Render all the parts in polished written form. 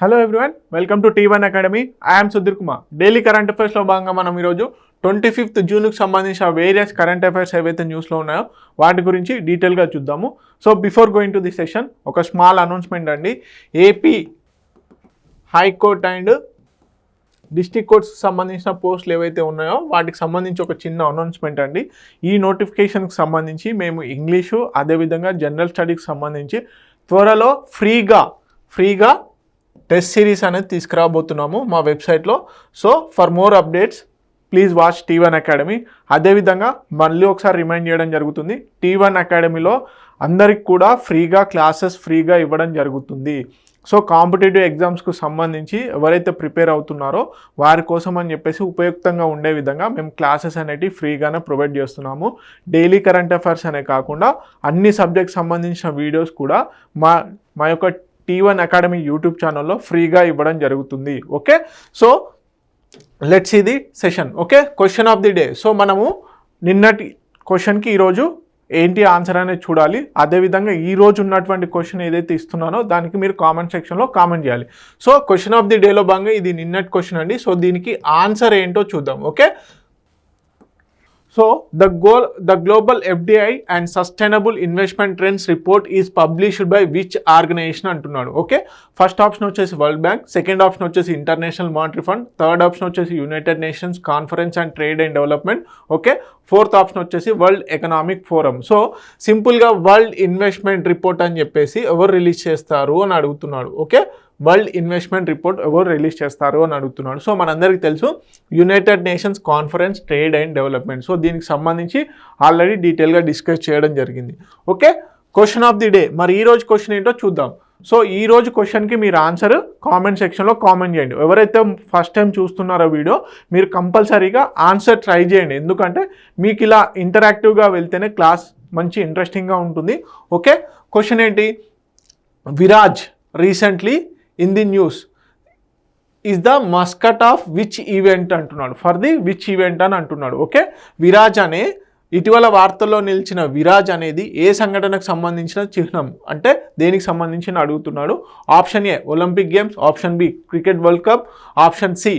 Hello everyone, welcome to T1 academy. I'm Sudheer Kumar. Daily current అఫైర్స్లో భాగంగా మనం ఈరోజు 25th జూన్కి సంబంధించిన వేరియస్ కరెంట్ అఫైర్స్ ఏవైతే న్యూస్లో ఉన్నాయో వాటి గురించి డీటెయిల్గా చూద్దాము. So before going to the session ఒక స్మాల్ అనౌన్స్మెంట్ అండి. ఏపీ హైకోర్ట్ అండ్ డిస్ట్రిక్ట్ కోర్ట్స్కి సంబంధించిన పోస్టులు ఏవైతే ఉన్నాయో వాటికి సంబంధించి ఒక చిన్న అనౌన్స్మెంట్ అండి. ఈ నోటిఫికేషన్కి సంబంధించి మేము ఇంగ్లీషు అదేవిధంగా జనరల్ స్టడీకి సంబంధించి త్వరలో ఫ్రీగా టెస్ట్ సిరీస్ అనేది తీసుకురాబోతున్నాము మా వెబ్సైట్లో. So for more updates please watch T1 academy. అదేవిధంగా మళ్ళీ ఒకసారి రిమైండ్ చేయడం జరుగుతుంది, T1 అకాడమీలో అందరికి కూడా క్లాసెస్ ఫ్రీగా ఇవ్వడం జరుగుతుంది. సో కాంపిటేటివ్ ఎగ్జామ్స్కు సంబంధించి ఎవరైతే ప్రిపేర్ అవుతున్నారో వారి కోసం అని చెప్పేసి ఉపయుక్తంగా ఉండే విధంగా మేము క్లాసెస్ అనేవి ఫ్రీగానే ప్రొవైడ్ చేస్తున్నాము. డైలీ కరెంట్ అఫైర్స్ అనే కాకుండా అన్ని సబ్జెక్ట్స్ సంబంధించిన వీడియోస్ కూడా మా యొక్క T1 అకాడమీ యూట్యూబ్ ఛానల్లో ఫ్రీగా ఇవ్వడం జరుగుతుంది. Okay, so let's see the session. Okay, question of the day. So మనము నిన్నటి క్వశ్చన్కి ఈరోజు ఏంటి ఆన్సర్ అనేది చూడాలి. అదేవిధంగా ఈరోజు ఉన్నటువంటి క్వశ్చన్ ఏదైతే ఇస్తున్నానో దానికి మీరు కామెంట్ సెక్షన్లో కామెంట్ చేయాలి. సో క్వశ్చన్ ఆఫ్ ది డేలో భాగంగా ఇది నిన్నటి క్వశ్చన్ అండి. సో దీనికి ఆన్సర్ ఏంటో చూద్దాం. Okay, so the global FDI and sustainable investment trends report is published by which organization అంటున్నాడు. ఓకే, ఫస్ట్ ఆప్షన్ వచ్చేసి వరల్డ్ బ్యాంక్, సెకండ్ ఆప్షన్ వచ్చేసి international monetary fund, third option వచ్చేసి United nations conference and trade and development. Okay, fourth option వచ్చేసి world economic forum. So సింపుల్గా world investment report అని చెప్పేసి ఎవరు release చేస్తారు అని అడుగుతున్నాడు. ఓకే, వరల్డ్ ఇన్వెస్ట్మెంట్ రిపోర్ట్ ఎవరు రిలీజ్ చేస్తారు అని అడుగుతున్నాడు. సో మనందరికీ తెలుసు united nations conference trade and development. So దీనికి సంబంధించి ఆల్రెడీ డీటెయిల్గా డిస్కస్ చేయడం జరిగింది. Okay, question of the day. మరి ఈరోజు క్వశ్చన్ ఏంటో చూద్దాం. సో ఈరోజు క్వశ్చన్కి మీరు ఆన్సర్ కామెంట్ సెక్షన్లో కామెంట్ చేయండి. ఎవరైతే ఫస్ట్ టైం చూస్తున్నారో వీడియో మీరు కంపల్సరీగా ఆన్సర్ ట్రై చేయండి, ఎందుకంటే మీకు ఇలా ఇంటరాక్టివ్గా వెళ్తేనే క్లాస్ మంచి ఇంట్రెస్టింగ్గా ఉంటుంది. ఓకే, క్వశ్చన్ ఏంటి? Viraj recently in the news is the Muscat of which event అంటున్నాడు. ఫర్ ది విచ్ ఈవెంట్ అని అంటున్నాడు. ఓకే, విరాజ్ అనే ఇటీవల వార్తల్లో నిలిచిన విరాజ్ అనేది ఏ సంఘటనకు సంబంధించిన చిహ్నం అంటే దేనికి సంబంధించిన అడుగుతున్నాడు. Option A Olympic games, option B cricket world cup, option C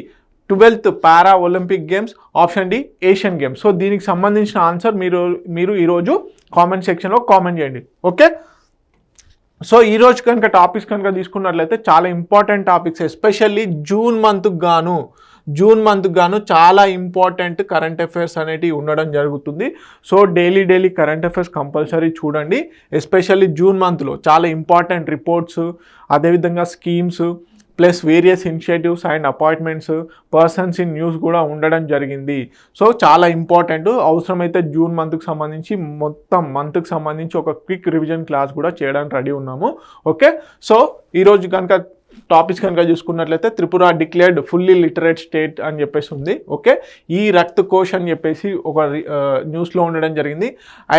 12th Paralympic games, option D Asian games. So దీనికి సంబంధించిన ఆన్సర్ మీరు ఈరోజు కామెంట్ సెక్షన్లో కామెంట్ చేయండి. ఓకే, సో ఈరోజు కనుక టాపిక్స్ కనుక తీసుకున్నట్లయితే చాలా ఇంపార్టెంట్ టాపిక్స్, ఎస్పెషల్లీ జూన్ మంత్కి గాను చాలా ఇంపార్టెంట్ కరెంట్ అఫైర్స్ అనేటివి ఉండడం జరుగుతుంది. So daily current affairs compulsory చూడండి. ఎస్పెషల్లీ జూన్ మంత్లో చాలా ఇంపార్టెంట్ రిపోర్ట్స్, అదేవిధంగా schemes plus various initiatives and appointments, persons in news కూడా ఉండడం జరిగింది. సో చాలా ఇంపార్టెంట్. అవసరమైతే జూన్ మంత్కి సంబంధించి మొత్తం మంత్కి సంబంధించి ఒక క్విక్ రివిజన్ క్లాస్ కూడా చేయడానికి రెడీ ఉన్నాము. ఓకే, సో ఈరోజు కనుక టాపిక్స్ కనుక చూసుకున్నట్లయితే Tripura declared fully literate state అని చెప్పేసి ఉంది. ఓకే, ఈ రక్త కోష్ అని చెప్పేసి ఒక న్యూస్లో ఉండడం జరిగింది.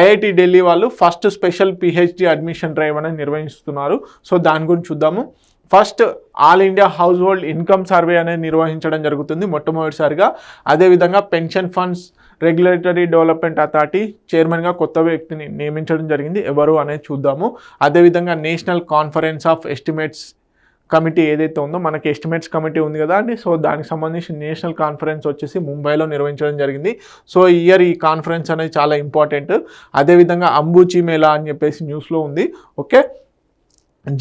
IIT ఢిల్లీ వాళ్ళు first special PhD admission drive అనేది నిర్వహిస్తున్నారు. సో దాని గురించి చూద్దాము. First all India household income survey అనేది నిర్వహించడం జరుగుతుంది మొట్టమొదటిసారిగా. అదేవిధంగా pension funds regulatory development authority చైర్మన్గా కొత్త వ్యక్తిని నియమించడం జరిగింది. ఎవరు అనేది చూద్దాము. అదేవిధంగా national conference of estimates committee ఏదైతే ఉందో, మనకి ఎస్టిమేట్స్ కమిటీ ఉంది కదా అండి, సో దానికి సంబంధించి నేషనల్ కాన్ఫరెన్స్ వచ్చేసి ముంబైలో నిర్వహించడం జరిగింది. సో ఈ కాన్ఫరెన్స్ అనేది చాలా ఇంపార్టెంట్. అదేవిధంగా అంబూచి మేళా అని చెప్పేసి న్యూస్లో ఉంది. Okay,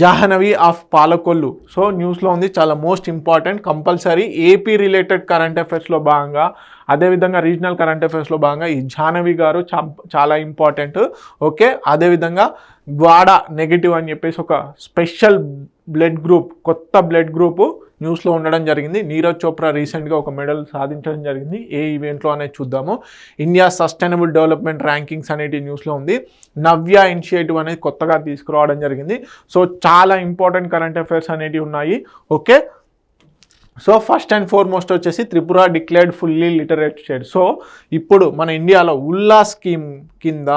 Jahnavi of Palakollu, so న్యూస్లో ఉంది, చాలా most important. Compulsory AP related current అఫైర్స్లో భాగంగా అదేవిధంగా రీజనల్ కరెంట్ అఫైర్స్లో భాగంగా ఈ జాహ్నవి గారు చాలా ఇంపార్టెంట్. ఓకే, అదేవిధంగా గ్వాడా నెగిటివ్ అని చెప్పేసి ఒక స్పెషల్ బ్లడ్ గ్రూప్, కొత్త బ్లడ్ గ్రూపు న్యూస్లో ఉండడం జరిగింది. నీరజ్ చోప్రా రీసెంట్గా ఒక మెడల్ సాధించడం జరిగింది. ఏ ఈవెంట్లో అనేది చూద్దాము. ఇండియా సస్టైనబుల్ డెవలప్మెంట్ ర్యాంకింగ్స్ అనేది న్యూస్లో ఉంది. నవ్య ఇనిషియేటివ్ అనేది కొత్తగా తీసుకురావడం జరిగింది. సో చాలా ఇంపార్టెంట్ కరెంట్ అఫైర్స్ అనేవి ఉన్నాయి. Okay, so first and foremost వచ్చేసి Tripura declared fully literate state. So ఇప్పుడు మన ఇండియాలో ఉల్లాస్ స్కీమ్ కింద,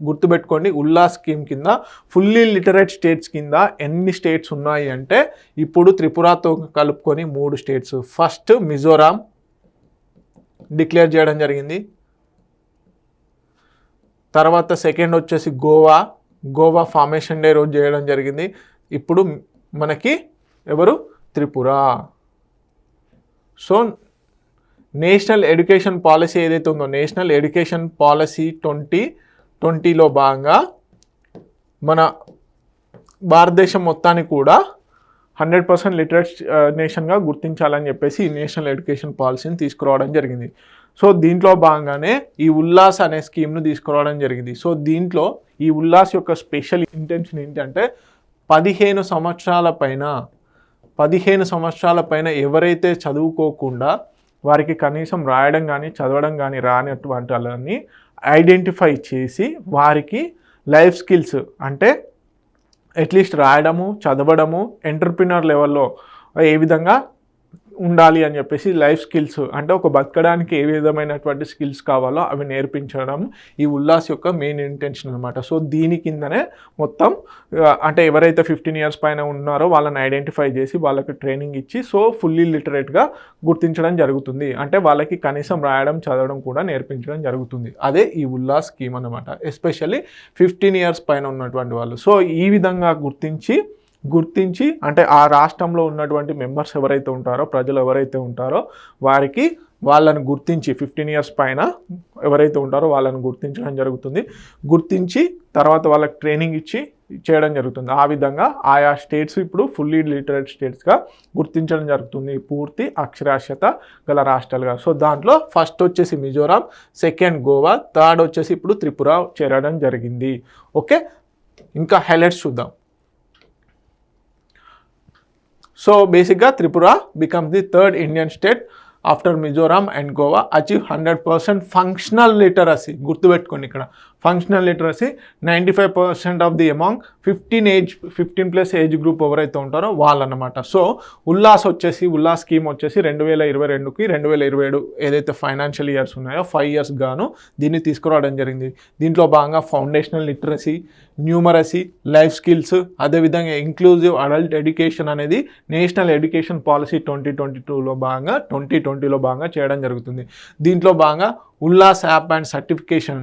గుర్తుపెట్టుకోండి, ఉల్లాస్ స్కీమ్ కింద ఫుల్లీ లిటరేట్ స్టేట్స్ కింద ఎన్ని స్టేట్స్ ఉన్నాయి అంటే ఇప్పుడు త్రిపురతో కలుపుకొని 3 స్టేట్స్. ఫస్ట్ మిజోరాం డిక్లేర్ చేయడం జరిగింది. తర్వాత సెకండ్ వచ్చేసి గోవా ఫార్మేషన్ డే రోజు చేయడం జరిగింది. ఇప్పుడు మనకి ఎవరు? Tripura. So national education policy ఏదైతే ఉందో, నేషనల్ ఎడ్యుకేషన్ పాలసీ 2020లో భాగంగా మన భారతదేశం మొత్తాన్ని కూడా 100% లిటరేట్ నేషన్గా గుర్తించాలని చెప్పేసి ఈ నేషనల్ ఎడ్యుకేషన్ పాలసీని తీసుకురావడం జరిగింది. సో దీంట్లో భాగంగానే ఈ ఉల్లాస్ అనే స్కీమ్ను తీసుకురావడం జరిగింది. సో దీంట్లో ఈ ఉల్లాస్ యొక్క స్పెషల్ ఇంటెన్షన్ ఏంటంటే 15 సంవత్సరాల పైన ఎవరైతే చదువుకోకుండా వారికి కనీసం రాయడం కానీ చదవడం కానీ రానటువంటి వాళ్ళని ఐడెంటిఫై చేసి వారికి లైఫ్ స్కిల్స్ అంటే అట్లీస్ట్ రాయడము, చదవడము, ఎంటర్ప్రినర్ లెవెల్లో ఏ విధంగా ఉండాలి అని చెప్పేసి లైఫ్ స్కిల్స్ అంటే ఒక బతకడానికి ఏ విధమైనటువంటి స్కిల్స్ కావాలో అవి నేర్పించడం ఈ ఉల్లాస్ యొక్క మెయిన్ ఇంటెన్షన్ అనమాట. సో దీని కిందనే మొత్తం అంటే ఎవరైతే 15 years పైన ఉన్నారో వాళ్ళని ఐడెంటిఫై చేసి వాళ్ళకి ట్రైనింగ్ ఇచ్చి సో ఫుల్లీ లిటరేట్గా గుర్తించడం జరుగుతుంది. అంటే వాళ్ళకి కనీసం రాయడం చదవడం కూడా నేర్పించడం జరుగుతుంది. అదే ఈ ఉల్లాస్ స్కీమ్ అనమాట. ఎస్పెషల్లీ 15 years పైన ఉన్నటువంటి వాళ్ళు. సో ఈ విధంగా గుర్తించి అంటే ఆ రాష్ట్రంలో ఉన్నటువంటి మెంబర్స్ ఎవరైతే ఉంటారో, ప్రజలు ఎవరైతే ఉంటారో వారికి వాళ్ళని గుర్తించి 15 years పైన ఎవరైతే ఉంటారో వాళ్ళని గుర్తించడం జరుగుతుంది. గుర్తించి తర్వాత వాళ్ళకి ట్రైనింగ్ ఇచ్చి చేయడం జరుగుతుంది. ఆ విధంగా ఆయా స్టేట్స్ ఇప్పుడు ఫుల్లీ లిటరేట్ స్టేట్స్గా గుర్తించడం జరుగుతుంది, పూర్తి అక్షరాస్యత గల రాష్ట్రాలుగా. సో దాంట్లో ఫస్ట్ వచ్చేసి మిజోరాం, సెకండ్ గోవా, థర్డ్ వచ్చేసి ఇప్పుడు త్రిపుర చేరడం జరిగింది. ఓకే, ఇంకా హైలైట్స్ చూద్దాం. సో బేసిక్గా Tripura becomes the third Indian state after Mizoram and Goa achieve 100% functional literacy. గుర్తుపెట్టుకోండి, ఇక్కడ functional literacy 95% of the among 15+ age group ఎవరైతే ఉంటారో వాళ్ళన్నమాట. సో ఉల్లాస్ స్కీమ్ వచ్చేసి 2022కి 2027 ఏదైతే ఫైనాన్షియల్ ఇయర్స్ ఉన్నాయో 5 years గాను దీన్ని తీసుకురావడం జరిగింది. దీంట్లో భాగంగా foundational literacy, numeracy, life skills, అదేవిధంగా ఇంక్లూజివ్ అడల్ట్ ఎడ్యుకేషన్ అనేది నేషనల్ ఎడ్యుకేషన్ పాలసీ 2020లో భాగంగా చేయడం జరుగుతుంది. దీంట్లో భాగంగా ఉల్లాస్ యాప్ అండ్ సర్టిఫికేషన్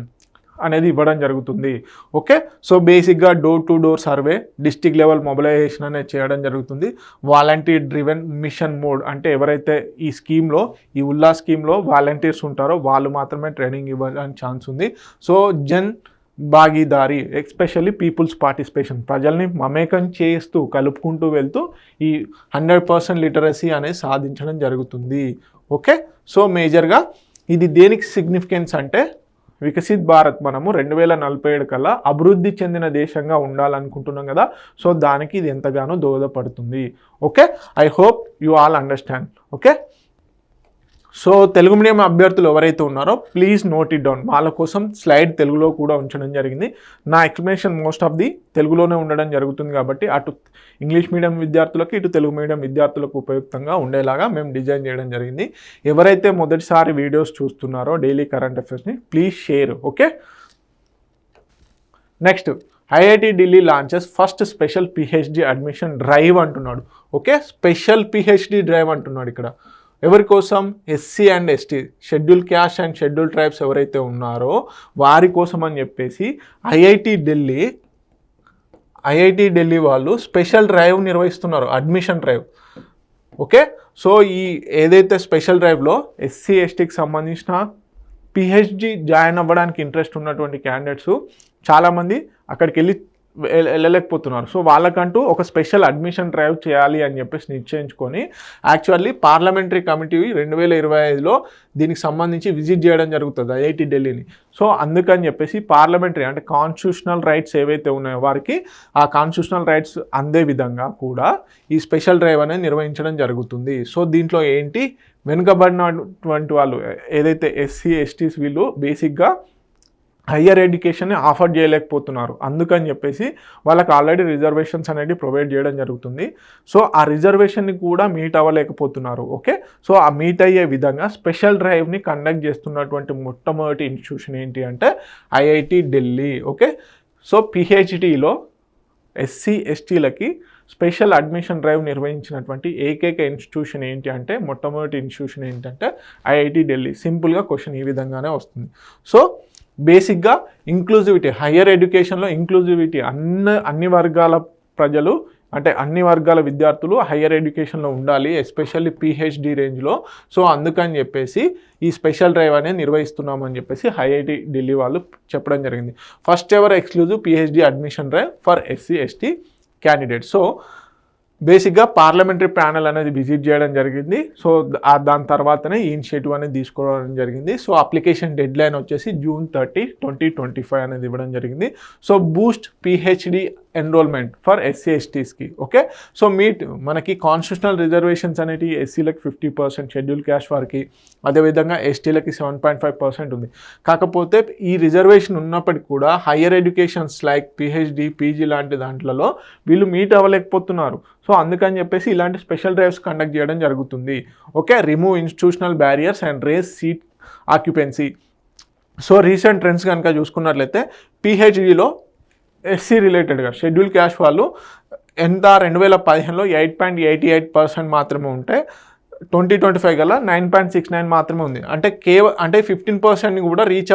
అనేది ఇవ్వడం జరుగుతుంది. ఓకే, సో బేసిక్గా door to door survey, district level mobilisation అనేది చేయడం జరుగుతుంది. వాలంటీర్ డ్రివెన్ మిషన్ మోడ్ అంటే ఎవరైతే ఈ ఉల్లాస్ స్కీమ్లో వాలంటీర్స్ ఉంటారో వాళ్ళు మాత్రమే ట్రైనింగ్ ఇవ్వడానికి ఛాన్స్ ఉంది. So Jan Bhagidari, especially people's participation, ప్రజల్ని మమేకం చేస్తూ కలుపుకుంటూ వెళ్తూ ఈ 100% లిటరసీ అనేది సాధించడం జరుగుతుంది. ఓకే, సో మేజర్గా ఇది దేనికి సిగ్నిఫికెన్స్ అంటే వికసిత్ భారత్ మనము 2047 కల్లా అభివృద్ధి చెందిన దేశంగా ఉండాలనుకుంటున్నాం కదా. సో దానికి ఇది ఎంతగానో దోహదపడుతుంది. Okay, I hope you all understand. Okay, so Telugu medium అభ్యర్థులు ఎవరైతే ఉన్నారో ప్లీజ్ నోట్ ఇట్ డౌన్. వాళ్ళ కోసం స్లైడ్ తెలుగులో కూడా ఉంచడం జరిగింది. నా ఎక్స్ప్లెనేషన్ మోస్ట్ ఆఫ్ ది తెలుగులోనే ఉండడం జరుగుతుంది కాబట్టి అటు ఇంగ్లీష్ మీడియం విద్యార్థులకు ఇటు తెలుగు మీడియం విద్యార్థులకు ఉపయుక్తంగా ఉండేలాగా మేము డిజైన్ చేయడం జరిగింది. ఎవరైతే మొదటిసారి వీడియోస్ చూస్తున్నారో డైలీ కరెంట్ అఫైర్స్ని please share. Okay, next IIT Delhi launches first special PhD admission drive అంటున్నాడు. ఓకే, స్పెషల్ పిహెచ్డి డ్రైవ్ అంటున్నాడు. ఇక్కడ ఎవరి కోసం? SC and ST, scheduled caste and scheduled tribes ఎవరైతే ఉన్నారో వారి కోసం అని చెప్పేసి ఐఐటి ఢిల్లీ వాళ్ళు స్పెషల్ డ్రైవ్ నిర్వహిస్తున్నారు, అడ్మిషన్ డ్రైవ్. ఓకే, సో ఈ ఏదైతే స్పెషల్ డ్రైవ్లో ఎస్సీ ఎస్టీకి సంబంధించిన పిహెచ్డి జాయిన్ అవ్వడానికి ఇంట్రెస్ట్ ఉన్నటువంటి క్యాండిడేట్స్ చాలామంది అక్కడికి వెళ్ళలేకపోతున్నారు. సో వాళ్ళకంటూ ఒక స్పెషల్ అడ్మిషన్ డ్రైవ్ చేయాలి అని చెప్పేసి నిశ్చయించుకొని యాక్చువల్లీ పార్లమెంటరీ కమిటీ 2025లో దీనికి సంబంధించి విజిట్ చేయడం జరుగుతుంది ఐఐటి ఢిల్లీని. సో అందుకని చెప్పేసి పార్లమెంటరీ అంటే కాన్స్టిట్యూషనల్ రైట్స్ ఏవైతే ఉన్నాయో వారికి ఆ కాన్స్టిట్యూషనల్ రైట్స్ అందే విధంగా కూడా ఈ స్పెషల్ డ్రైవ్ అనేది నిర్వహించడం జరుగుతుంది. సో దీంట్లో ఏంటి, వెనుకబడినటువంటి వాళ్ళు ఏదైతే ఎస్సీ ఎస్టీస్ వీళ్ళు బేసిక్గా హయ్యర్ ఎడ్యుకేషన్ని ఆఫర్ చేయలేకపోతున్నారు. అందుకని చెప్పేసి వాళ్ళకి ఆల్రెడీ రిజర్వేషన్స్ అనేది ప్రొవైడ్ చేయడం జరుగుతుంది. సో ఆ రిజర్వేషన్ని కూడా మీట్ అవ్వలేకపోతున్నారు. ఓకే, సో ఆ మీట్ అయ్యే విధంగా స్పెషల్ డ్రైవ్ని కండక్ట్ చేస్తున్నటువంటి మొట్టమొదటి ఇన్స్టిట్యూషన్ ఏంటి అంటే ఐఐటి ఢిల్లీ. ఓకే, సో పిహెచ్డిలో ఎస్సీ ఎస్టీలకి స్పెషల్ అడ్మిషన్ డ్రైవ్ నిర్వహించినటువంటి ఏకైక ఇన్స్టిట్యూషన్ ఏంటి అంటే మొట్టమొదటి ఇన్స్టిట్యూషన్ ఏంటంటే ఐఐటి ఢిల్లీ. సింపుల్గా క్వశ్చన్ ఈ విధంగానే వస్తుంది. సో బేసిక్గా ఇంక్లూజివిటీ, హయ్యర్ ఎడ్యుకేషన్లో ఇంక్లూజివిటీ, అన్ని వర్గాల ప్రజలు అంటే అన్ని వర్గాల విద్యార్థులు హయ్యర్ ఎడ్యుకేషన్లో ఉండాలి, ఎస్పెషల్లీ పిహెచ్డి రేంజ్లో. సో అందుకని చెప్పేసి ఈ స్పెషల్ డ్రైవ్ అనేది నిర్వహిస్తున్నామని చెప్పేసి ఐఐటి ఢిల్లీ వాళ్ళు చెప్పడం జరిగింది. First ever exclusive PhD admission drive for SC ST candidates. So బేసిక్గా పార్లమెంటరీ ప్యానెల్ అనేది విజిట్ చేయడం జరిగింది. సో దాని తర్వాతనే ఈ ఇనిషియేటివ్ అనేది తీసుకోవడం జరిగింది. సో అప్లికేషన్ డెడ్ లైన్ వచ్చేసి June 30, 2025 అనేది ఇవ్వడం జరిగింది. So Boost PhD enrolment for SC ఎస్టీస్కి. Okay, so మనకి కాన్స్టిట్యూషనల్ రిజర్వేషన్స్ అనేవి ఎస్సీలకు 50%, షెడ్యూల్ క్యాస్ట్ వారికి, అదేవిధంగా ఎస్టీలకి 7.5% ఉంది. కాకపోతే ఈ రిజర్వేషన్ ఉన్నప్పటికీ కూడా higher educations like PhD, PG లాంటి దాంట్లలో వీళ్ళు మీట్ అవ్వలేకపోతున్నారు. సో అందుకని చెప్పేసి ఇలాంటి స్పెషల్ డ్రైవ్స్ కండక్ట్ చేయడం జరుగుతుంది. Okay, remove institutional barriers and raise seat occupancy. So recent trends కనుక చూసుకున్నట్లయితే పిహెచ్డిలో ఎస్సీ రిలేటెడ్గా షెడ్యూల్ క్యాస్ట్ వాళ్ళు 2015లో 8.88% మాత్రమే ఉంటే 2025 గల 9.69 మాత్రమే ఉంది. అంటే 15% కూడా రీచ్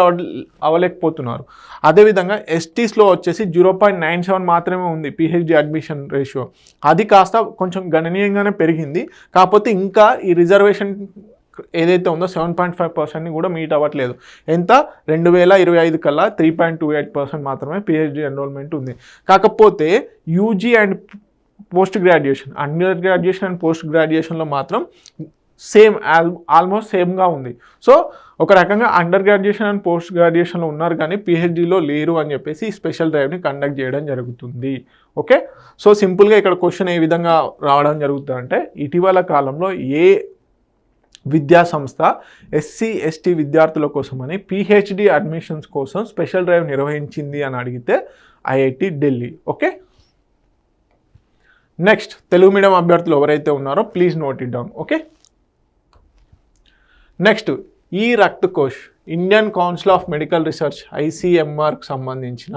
అవ్వలేకపోతున్నారు. అదేవిధంగా ఎస్టీస్లో వచ్చేసి 0.97 మాత్రమే ఉంది పిహెచ్డి అడ్మిషన్ రేషియో. అది కాస్త కొంచెం గణనీయంగానే పెరిగింది. కాకపోతే ఇంకా ఈ రిజర్వేషన్ ఏదైతే ఉందో 7.5%ని కూడా మీట్ అవ్వట్లేదు. ఎంత 2025 కల్లా 3.28% మాత్రమే పిహెచ్డి ఎన్రోల్మెంట్ ఉంది. కాకపోతే UG and post graduation, under graduation and post గ్రాడ్యుయేషన్లో మాత్రం సేమ్ ఆల్మోస్ట్ సేమ్గా ఉంది. సో ఒక రకంగా అండర్ గ్రాడ్యుయేషన్ అండ్ పోస్ట్ గ్రాడ్యుయేషన్లో ఉన్నారు కానీ పిహెచ్డిలో లేరు అని చెప్పేసి స్పెషల్ డ్రైవ్ని కండక్ట్ చేయడం జరుగుతుంది. ఓకే, సో సింపుల్గా ఇక్కడ క్వశ్చన్ ఏ విధంగా రావడం జరుగుతుందంటే, ఇటీవల కాలంలో ఏ విద్యా సంస్థ ఎస్సీ ఎస్టీ విద్యార్థుల కోసమని పిహెచ్డి అడ్మిషన్స్ కోసం స్పెషల్ డ్రైవ్ నిర్వహించింది అని అడిగితే IIT Delhi. Okay, next Telugu medium అభ్యర్థులు ఎవరైతే ఉన్నారో please note it down. Okay, next ఈ Rakt Kosh Indian council of medical research ICMRకి సంబంధించిన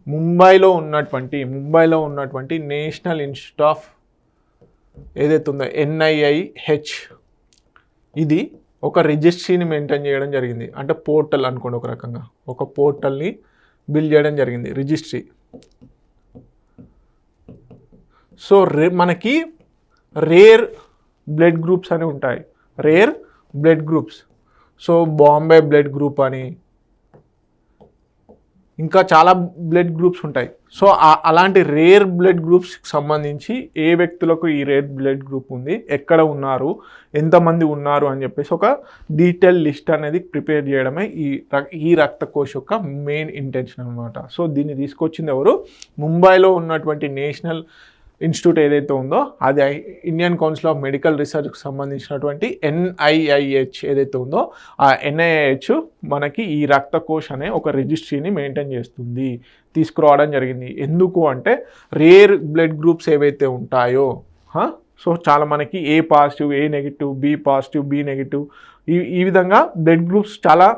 ముంబైలో ఉన్నటువంటి నేషనల్ ఇన్స్టిట్యూట్ ఆఫ్ ఏదైతే ఉందో NIIH, ఇది ఒక రిజిస్ట్రీని మెయింటైన్ చేయడం జరిగింది. అంటే పోర్టల్ అనుకోండి, ఒక రకంగా ఒక పోర్టల్ని బిల్డ్ చేయడం జరిగింది, రిజిస్ట్రీ. సో మనకి రేర్ బ్లడ్ గ్రూప్స్ అని ఉంటాయి, rare blood groups. So Bombay blood group అని, ఇంకా చాలా బ్లడ్ గ్రూప్స్ ఉంటాయి. సో అలాంటి రేర్ బ్లడ్ గ్రూప్స్కి సంబంధించి ఏ వ్యక్తులకు ఈ రేర్ బ్లడ్ గ్రూప్ ఉంది, ఎక్కడ ఉన్నారు, ఎంతమంది ఉన్నారు అని చెప్పేసి ఒక డీటెయిల్ లిస్ట్ అనేది ప్రిపేర్ చేయడమే ఈ రక్త కోష్ యొక్క మెయిన్ ఇంటెన్షన్ అనమాట. సో దీన్ని తీసుకొచ్చింది ఎవరు? ముంబైలో ఉన్నటువంటి నేషనల్ ఇన్స్టిట్యూట్ ఏదైతే ఉందో అది ఇండియన్ కౌన్సిల్ ఆఫ్ మెడికల్ రీసెర్చ్కి సంబంధించినటువంటి NIIH ఏదైతే ఉందో ఆ NIIH మనకి ఈ రక్త కోష్ అనే ఒక రిజిస్ట్రీని మెయింటైన్ చేస్తుంది, తీసుకురావడం జరిగింది. ఎందుకు అంటే రేర్ బ్లడ్ గ్రూప్స్ ఏవైతే ఉంటాయో, సో చాలా మనకి A positive, A negative, B positive, B negative, ఈ విధంగా బ్లడ్ గ్రూప్స్ చాలా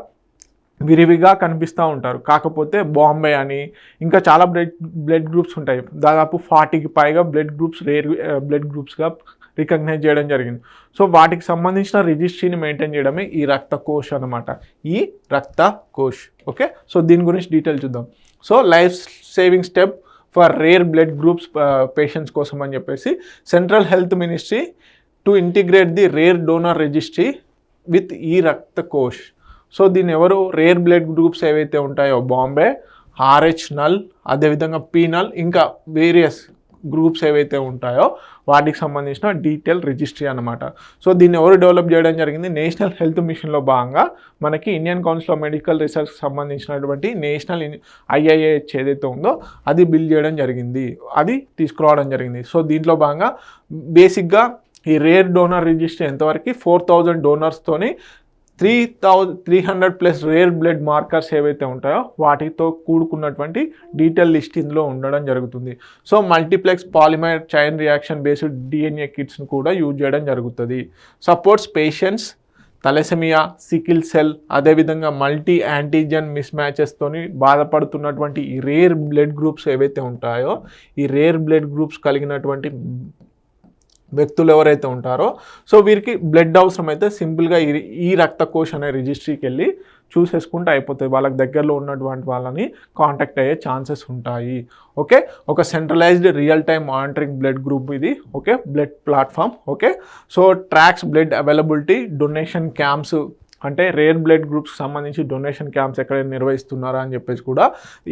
విరివిగా కనిపిస్తూ ఉంటారు. కాకపోతే బాంబే అని ఇంకా చాలా బ్లడ్ గ్రూప్స్ ఉంటాయి. దాదాపు 40కి పైగా బ్లడ్ గ్రూప్స్ రేర్ బ్లడ్ గ్రూప్స్గా రికగ్నైజ్ చేయడం జరిగింది. సో వాటికి సంబంధించిన రిజిస్ట్రీని మెయింటైన్ చేయడమే ఈ రక్త కోష్ అనమాట, ఈ రక్త కోష్. ఓకే, సో దీని గురించి డీటెయిల్ చూద్దాం. So life saving step for rare blood groups patients కోసం అని చెప్పేసి central health ministry to integrate the rare donor registry with ఈ రక్త కోష్. సో దీన్ని ఎవరు? రేర్ బ్లడ్ గ్రూప్స్ ఏవైతే ఉంటాయో బాంబే, RH నల్, అదేవిధంగా P నల్, ఇంకా వేరియస్ గ్రూప్స్ ఏవైతే ఉంటాయో వాటికి సంబంధించిన డీటెయిల్ రిజిస్ట్రీ అనమాట. సో దీన్ని ఎవరు డెవలప్ చేయడం జరిగింది? నేషనల్ హెల్త్ మిషన్లో భాగంగా మనకి ఇండియన్ కౌన్సిల్ ఆఫ్ మెడికల్ రీసెర్చ్కి సంబంధించినటువంటి నేషనల్ IIH ఏదైతే ఉందో అది బిల్డ్ చేయడం జరిగింది, అది తీసుకురావడం జరిగింది. సో దీంట్లో భాగంగా బేసిక్గా ఈ రేర్ డోనర్ రిజిస్ట్రీ ఎంతవరకు 4000 డోనర్స్తోని 300+ రేర్ బ్లడ్ మార్కర్స్ ఏవైతే ఉంటాయో వాటితో కూడుకున్నటువంటి డీటెయిల్ లిస్ట్ ఇందులో ఉండడం జరుగుతుంది. So multiplex polymer chain reaction based DNA కిట్స్ని కూడా యూజ్ చేయడం జరుగుతుంది. సపోర్ట్స్ పేషెంట్స్ తలెసెమియా, సికిల్ సెల్, అదేవిధంగా మల్టీ యాంటీజెన్ మిస్ మ్యాచెస్తోని బాధపడుతున్నటువంటి ఈ రేర్ బ్లడ్ గ్రూప్స్ ఏవైతే ఉంటాయో ఈ రేర్ బ్లడ్ గ్రూప్స్ కలిగినటువంటి వ్యక్తులు ఎవరైతే ఉంటారో సో వీరికి బ్లడ్ అవసరం అయితే సింపుల్గా ఈ రక్త కోష్ అనే రిజిస్ట్రీకి వెళ్ళి చూసేసుకుంటే అయిపోతుంది. వాళ్ళకి దగ్గరలో ఉన్నటువంటి వాళ్ళని కాంటాక్ట్ అయ్యే ఛాన్సెస్ ఉంటాయి. ఓకే, ఒక centralised real time monitoring blood group ఇది. Okay, blood platform. Okay, so tracks blood availability, donation camps అంటే రేర్ బ్లడ్ గ్రూప్స్కి సంబంధించి డొనేషన్ క్యాంప్స్ ఎక్కడైనా నిర్వహిస్తున్నారా అని చెప్పేసి కూడా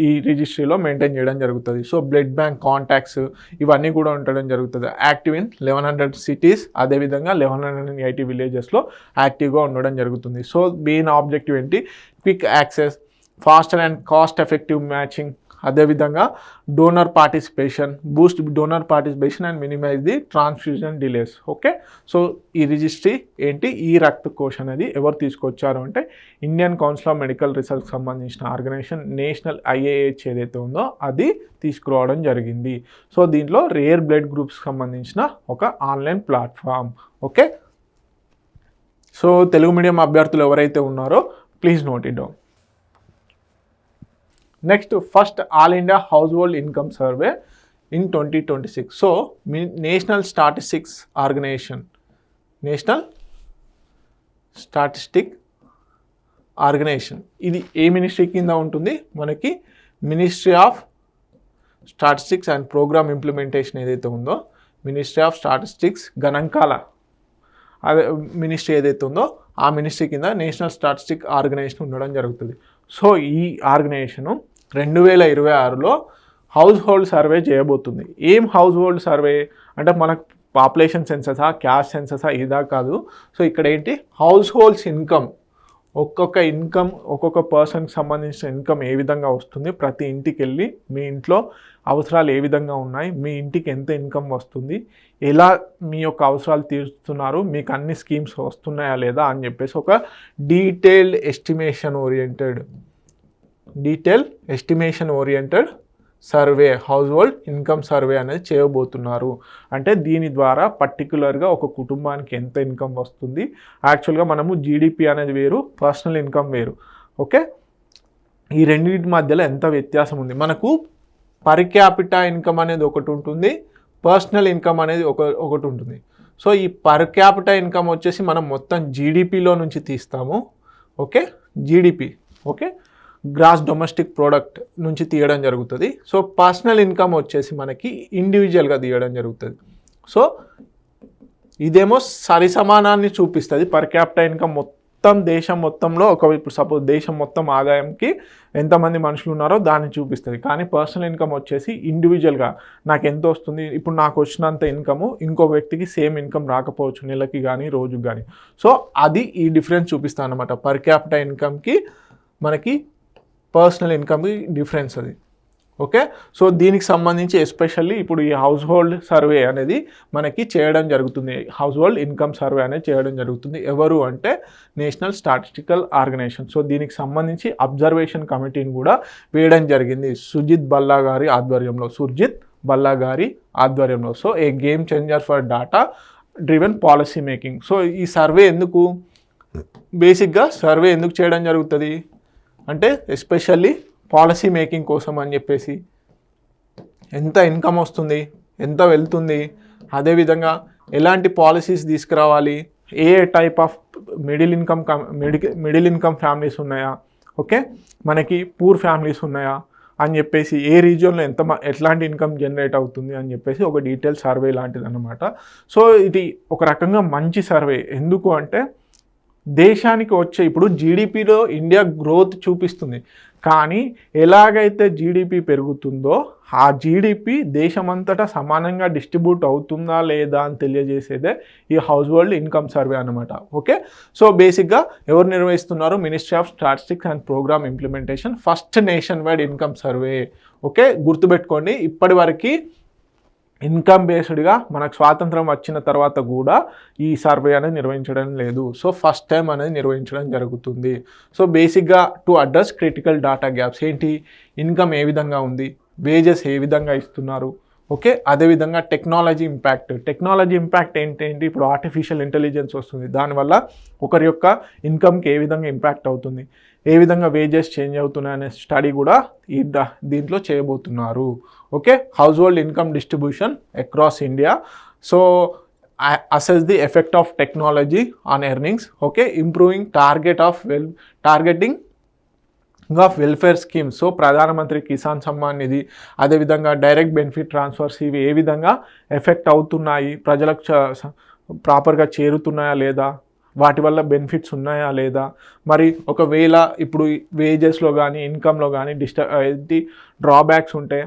ఈ రిజిస్ట్రీలో మెయింటైన్ చేయడం జరుగుతుంది. సో బ్లడ్ బ్యాంక్ కాంటాక్ట్స్ ఇవన్నీ కూడా ఉండడం జరుగుతుంది. యాక్టివ్ ఇన్ 1100 సిటీస్, అదేవిధంగా 1180 విలేజెస్లో యాక్టివ్గా ఉండడం జరుగుతుంది. సో మెయిన్ ఆబ్జెక్టివ్ ఏంటి? Quick access, faster and cost effective matching, అదేవిధంగా donor participation, boost donor participation and minimise the transfusion delays. Okay, so ఈ రిజిస్ట్రీ ఏంటి? ఈ రక్త కోష్ అనేది ఎవరు తీసుకొచ్చారు అంటే ఇండియన్ కౌన్సిల్ ఆఫ్ మెడికల్ రీసెర్చ్కి సంబంధించిన ఆర్గనైజేషన్ నేషనల్ IAH ఏదైతే ఉందో అది తీసుకురావడం జరిగింది. సో దీంట్లో రేర్ బ్లడ్ గ్రూప్స్కి సంబంధించిన ఒక online platform. Okay, so Telugu medium అభ్యర్థులు ఎవరైతే ఉన్నారో please note it down. Next, first all India household income survey in 2026. So national statistics organisation, national statistic organisation ఇది ఏ మినిస్ట్రీ కింద ఉంటుంది? మనకి ministry of statistics and programme implementation ఏదైతే ఉందో, మినిస్ట్రీ ఆఫ్ స్టాటిస్టిక్స్ గణాంకాల అదే మినిస్ట్రీ ఏదైతే ఉందో ఆ మినిస్ట్రీ కింద నేషనల్ స్టాటిస్టిక్ ఆర్గనైజేషన్ ఉండడం జరుగుతుంది. సో ఈ ఆర్గనైజేషను 2026లో హౌస్ హోల్డ్ సర్వే చేయబోతుంది. ఏం హౌస్ హోల్డ్ సర్వే అంటే మనకు పాపులేషన్ సెన్ససా, క్యాస్ట్ సెన్ససా ఇదా కాదు. సో ఇక్కడ ఏంటి? హౌస్ హోల్డ్స్ ఇన్కమ్, ఒక్కొక్క పర్సన్కి సంబంధించిన ఇన్కమ్ ఏ విధంగా వస్తుంది, ప్రతి ఇంటికి వెళ్ళి మీ ఇంట్లో అవసరాలు ఏ విధంగా ఉన్నాయి, మీ ఇంటికి ఎంత ఇన్కమ్ వస్తుంది, ఎలా మీ యొక్క అవసరాలు తీరుస్తున్నారు, మీకు అన్ని స్కీమ్స్ వస్తున్నాయా లేదా అని చెప్పేసి ఒక detailed estimation oriented survey, house hold income survey అనేది చేయబోతున్నారు. అంటే దీని ద్వారా పర్టికులర్గా ఒక కుటుంబానికి ఎంత ఇన్కమ్ వస్తుంది, యాక్చువల్గా మనము జీడిపి అనేది వేరు, పర్సనల్ ఇన్కమ్ వేరు. ఓకే, ఈ రెండింటి మధ్యలో ఎంత వ్యత్యాసం ఉంది? మనకు పర్ క్యాపిటా ఇన్కమ్ అనేది ఒకటి ఉంటుంది, పర్సనల్ ఇన్కమ్ అనేది ఒకటి ఉంటుంది. సో ఈ పర్ క్యాపిటా ఇన్కమ్ వచ్చేసి మనం మొత్తం జీడిపిలో నుంచి తీస్తాము. Okay, GDP, okay, gross domestic product నుంచి తీయడం జరుగుతుంది. సో పర్సనల్ ఇన్కమ్ వచ్చేసి మనకి ఇండివిజువల్గా తీయడం జరుగుతుంది. సో ఇదేమో సరి సమానాన్ని చూపిస్తుంది. పర్ క్యాపిటల్ ఇన్కమ్ మొత్తం దేశం మొత్తంలో ఇప్పుడు సపోజ్ దేశం మొత్తం ఆదాయంకి ఎంతమంది మనుషులు ఉన్నారో దాన్ని చూపిస్తుంది. కానీ పర్సనల్ ఇన్కమ్ వచ్చేసి ఇండివిజువల్గా నాకు ఎంత వస్తుంది, ఇప్పుడు నాకు వచ్చినంత ఇన్కము ఇంకో వ్యక్తికి సేమ్ ఇన్కమ్ రాకపోవచ్చు, నెలకి కానీ రోజుకి కానీ. సో అది ఈ డిఫరెన్స్ చూపిస్తాను అనమాట. పర్ క్యాపిటల్ ఇన్కమ్కి మనకి పర్సనల్ ఇన్కమ్కి డిఫరెన్స్ అది. ఓకే, సో దీనికి సంబంధించి ఎస్పెషల్లీ ఇప్పుడు ఈ హౌస్ హోల్డ్ సర్వే అనేది మనకి చేయడం జరుగుతుంది. హౌస్ హోల్డ్ ఇన్కమ్ సర్వే అనేది చేయడం జరుగుతుంది. ఎవరు అంటే నేషనల్ స్టాటిస్టికల్ ఆర్గనైజేషన్. సో దీనికి సంబంధించి అబ్జర్వేషన్ కమిటీని కూడా వేయడం జరిగింది సుర్జిత్ భల్లా గారి ఆధ్వర్యంలో. So A game changer for data driven policy making. So ఈ సర్వే బేసిక్గా సర్వే ఎందుకు చేయడం జరుగుతుంది అంటే ఎస్పెషల్లీ పాలసీ మేకింగ్ కోసం అని చెప్పేసి, ఎంత ఇన్కమ్ వస్తుంది, ఎంత వెళ్తుంది, అదేవిధంగా ఎలాంటి పాలసీస్ తీసుకురావాలి, ఏ type of middle income families ఉన్నాయా, ఓకే, మనకి పూర్ ఫ్యామిలీస్ ఉన్నాయా అని చెప్పేసి, ఏ రీజియన్లో ఎట్లాంటి ఇన్కమ్ జనరేట్ అవుతుంది అని చెప్పేసి ఒక డీటెయిల్ సర్వే లాంటిది అన్నమాట. సో ఇది ఒక రకంగా మంచి సర్వే. ఎందుకు అంటే దేశానికి వచ్చే ఇప్పుడు జీడిపిలో ఇండియా గ్రోత్ చూపిస్తుంది, కానీ ఎలాగైతే జీడిపి పెరుగుతుందో ఆ జీడిపి దేశమంతటా సమానంగా డిస్ట్రిబ్యూట్ అవుతుందా లేదా అని తెలియజేసేదే ఈ హౌస్ హోల్డ్ ఇన్కమ్ సర్వే అనమాట. ఓకే, సో బేసిక్గా ఎవరు నిర్వహిస్తున్నారు? Ministry of statistics and programme implementation, first nationwide income survey. Okay, గుర్తుపెట్టుకోండి, ఇప్పటి వరకు ఇన్కమ్ బేస్డ్గా మనకు స్వాతంత్రం వచ్చిన తర్వాత కూడా ఈ సర్వే అనేది నిర్వహించడం లేదు. సో ఫస్ట్ టైం అనేది నిర్వహించడం జరుగుతుంది. సో బేసిక్గా to address critical data gaps, ఏంటి, ఇన్కమ్ ఏ విధంగా ఉంది, వేజెస్ ఏ విధంగా ఇస్తున్నారు, ఓకే, అదేవిధంగా టెక్నాలజీ ఇంపాక్ట్ ఏంటి, ఇప్పుడు ఆర్టిఫిషియల్ ఇంటెలిజెన్స్ వస్తుంది, దానివల్ల ఒకరి యొక్క ఇన్కమ్కి ఏ విధంగా ఇంపాక్ట్ అవుతుంది, ఏ విధంగా వేజెస్ చేంజ్ అవుతున్నాయి అనే స్టడీ కూడా దీంట్లో చేయబోతున్నారు. Okay, house hold income distribution across India. So assess the effect of technology on earnings. Okay, improving targeting of welfare schemes. So ప్రధానమంత్రి కిసాన్ సమ్మాన్ నిధి, అదేవిధంగా డైరెక్ట్ బెనిఫిట్ ట్రాన్స్ఫర్స్, ఇవి ఏ విధంగా ఎఫెక్ట్ అవుతున్నాయి, ప్రజలకు ప్రాపర్గా చేరుతున్నాయా లేదా, వాటి వల్ల బెనిఫిట్స్ ఉన్నాయా లేదా, మరి ఒకవేళ ఇప్పుడు వేజెస్లో కానీ ఇన్కంలో కానీ డ్రాబ్యాక్స్ ఉంటే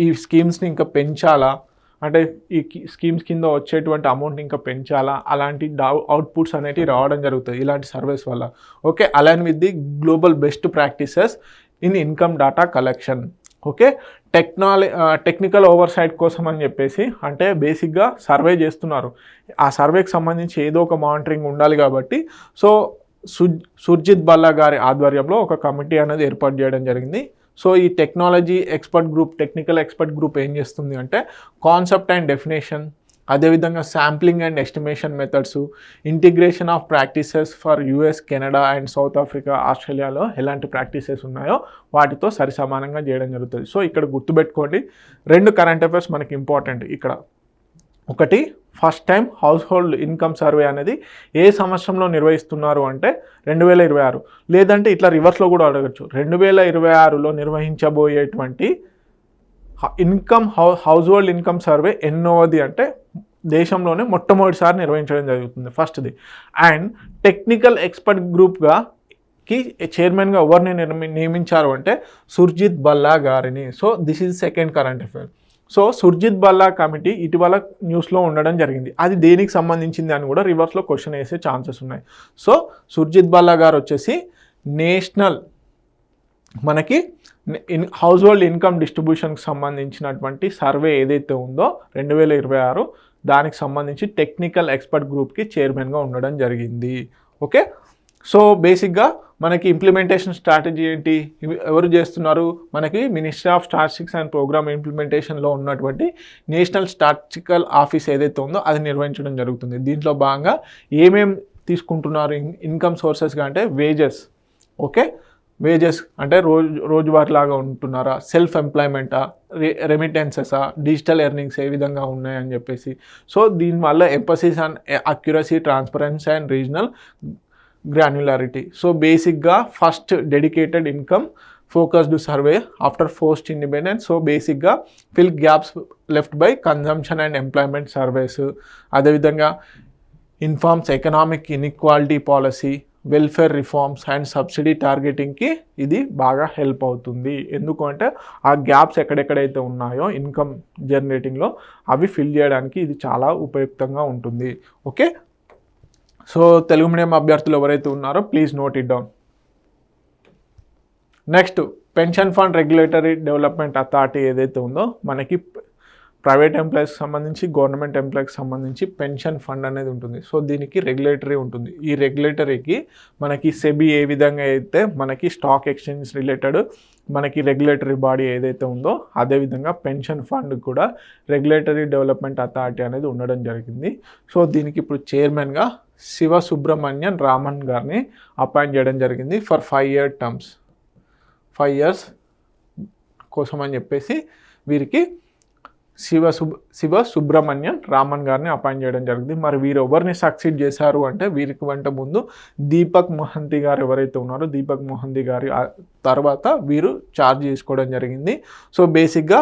ఈ స్కీమ్స్ని ఇంకా పెంచాలా, అంటే ఈ స్కీమ్స్ కింద వచ్చేటువంటి అమౌంట్ ఇంకా పెంచాలా, అలాంటి అవుట్పుట్స్ అనేవి రావడం జరుగుతుంది ఇలాంటి సర్వేస్ వల్ల. Okay, align with the global best practices in income data collection. Okay, technical oversight కోసం అని చెప్పేసి, అంటే బేసిక్గా సర్వే చేస్తున్నారు, ఆ సర్వేకి సంబంధించి ఏదో ఒక మానిటరింగ్ ఉండాలి కాబట్టి సో సుర్జిత్ బల్లా గారి ఆధ్వర్యంలో ఒక కమిటీ అనేది ఏర్పాటు చేయడం జరిగింది. సో ఈ టెక్నికల్ ఎక్స్పర్ట్ గ్రూప్ ఏం చేస్తుంది అంటే కాన్సెప్ట్ అండ్ డెఫినేషన్, అదేవిధంగా sampling and estimation methods, integration of practices for US, Canada and south Africa, ఆస్ట్రేలియాలో ఎలాంటి ప్రాక్టీసెస్ ఉన్నాయో వాటితో సరిసమానంగా చేయడం జరుగుతుంది. సో ఇక్కడ గుర్తుపెట్టుకోండి, 2 కరెంట్ అఫైర్స్ మనకి ఇంపార్టెంట్ ఇక్కడ. ఒకటి, first time house hold income survey అనేది ఏ సంవత్సరంలో నిర్వహిస్తున్నారు అంటే 2026, లేదంటే ఇట్లా రివర్స్లో కూడా అడగచ్చు, 2026లో నిర్వహించబోయేటువంటి హౌస్ హోల్డ్ ఇన్కమ్ సర్వే ఎన్నోది అంటే దేశంలోనే మొట్టమొదటిసారి నిర్వహించడం జరుగుతుంది ఫస్ట్ది. అండ్ టెక్నికల్ ఎక్స్పర్ట్ గ్రూప్కి చైర్మన్గా ఎవరిని నియమించారు అంటే సుర్జిత్ బల్లా గారిని. So this is second current affair. So Surjit Bhalla committee ఇటీవల న్యూస్లో ఉండడం జరిగింది, అది దేనికి సంబంధించింది అని కూడా రివర్స్లో క్వశ్చన్ వేసే ఛాన్సెస్ ఉన్నాయి. సో సుర్జిత్ బల్లా గారు వచ్చేసి నేషనల్ మనకి హౌస్ హోల్డ్ ఇన్కమ్ డిస్ట్రిబ్యూషన్కి సంబంధించినటువంటి సర్వే ఏదైతే ఉందో 2026, దానికి సంబంధించి టెక్నికల్ ఎక్స్పర్ట్ గ్రూప్కి చైర్మన్గా ఉండడం జరిగింది. ఓకే, సో బేసిక్గా మనకి ఇంప్లిమెంటేషన్ స్ట్రాటజీ ఏంటి, ఎవరు చేస్తున్నారు, మనకి ministry of statistics and programme ఇంప్లిమెంటేషన్లో ఉన్నటువంటి నేషనల్ స్టాటిస్టికల్ ఆఫీస్ ఏదైతే ఉందో అది నిర్వహించడం జరుగుతుంది. దీంట్లో భాగంగా ఏమేమి తీసుకుంటున్నారు ఇన్కమ్ సోర్సెస్గా అంటే వేజెస్. ఓకే, వేజెస్ అంటే రోజువారీలాగా ఉంటున్నారా, సెల్ఫ్ ఎంప్లాయ్మెంటా, రెమిటెన్సెసా, డిజిటల్ ఎర్నింగ్స్ ఏ విధంగా ఉన్నాయని చెప్పేసి. సో దీనివల్ల emphasis on accuracy, transparency and regional granularity. So బేసిక్గా first dedicated income focused survey after post independence. So బేసిక్గా fill gaps left by consumption and employment surveys, అదేవిధంగా informs economic inequality policy, welfare reforms and subsidy టార్గెటింగ్కి ఇది బాగా help అవుతుంది. ఎందుకంటే ఆ gaps ఎక్కడెక్కడైతే ఉన్నాయో ఇన్కమ్ జనరేటింగ్లో అవి ఫిల్ చేయడానికి ఇది చాలా ఉపయుక్తంగా ఉంటుంది. ఓకే, సో తెలుగు మీడియం అభ్యర్థులు ఎవరైతే ఉన్నారో please note it down. Next, pension fund regulatory development authority ఏదైతే ఉందో మనకి ప్రైవేట్ ఎంప్లాయీస్కి సంబంధించి, గవర్నమెంట్ ఎంప్లాయీకి సంబంధించి పెన్షన్ ఫండ్ అనేది ఉంటుంది. సో దీనికి రెగ్యులేటరీ ఉంటుంది. ఈ రెగ్యులేటరీకి మనకి సెబీ ఏ విధంగా అయితే మనకి స్టాక్ ఎక్స్చేంజ్ రిలేటెడ్ మనకి రెగ్యులేటరీ బాడీ ఏదైతే ఉందో అదేవిధంగా పెన్షన్ ఫండ్ కూడా రెగ్యులేటరీ డెవలప్మెంట్ అథారిటీ అనేది ఉండడం జరిగింది. సో దీనికి ఇప్పుడు చైర్మన్గా శివసుబ్రమణ్యన్ రామన్ గారిని అపాయింట్ చేయడం జరిగింది ఫర్ 5-year టర్మ్స్. 5 years కోసం అని చెప్పేసి వీరికి శివసుబ్రమణ్యన్ రామన్ గారిని అపాయింట్ చేయడం జరిగింది. మరి వీరు ఎవరిని సక్సీడ్ చేశారు అంటే వీరికి వంట ముందు దీపక్ మొహంతి గారు ఎవరైతే ఉన్నారో దీపక్ మొహంతి గారి తర్వాత వీరు ఛార్జ్ చేసుకోవడం జరిగింది. సో బేసిక్గా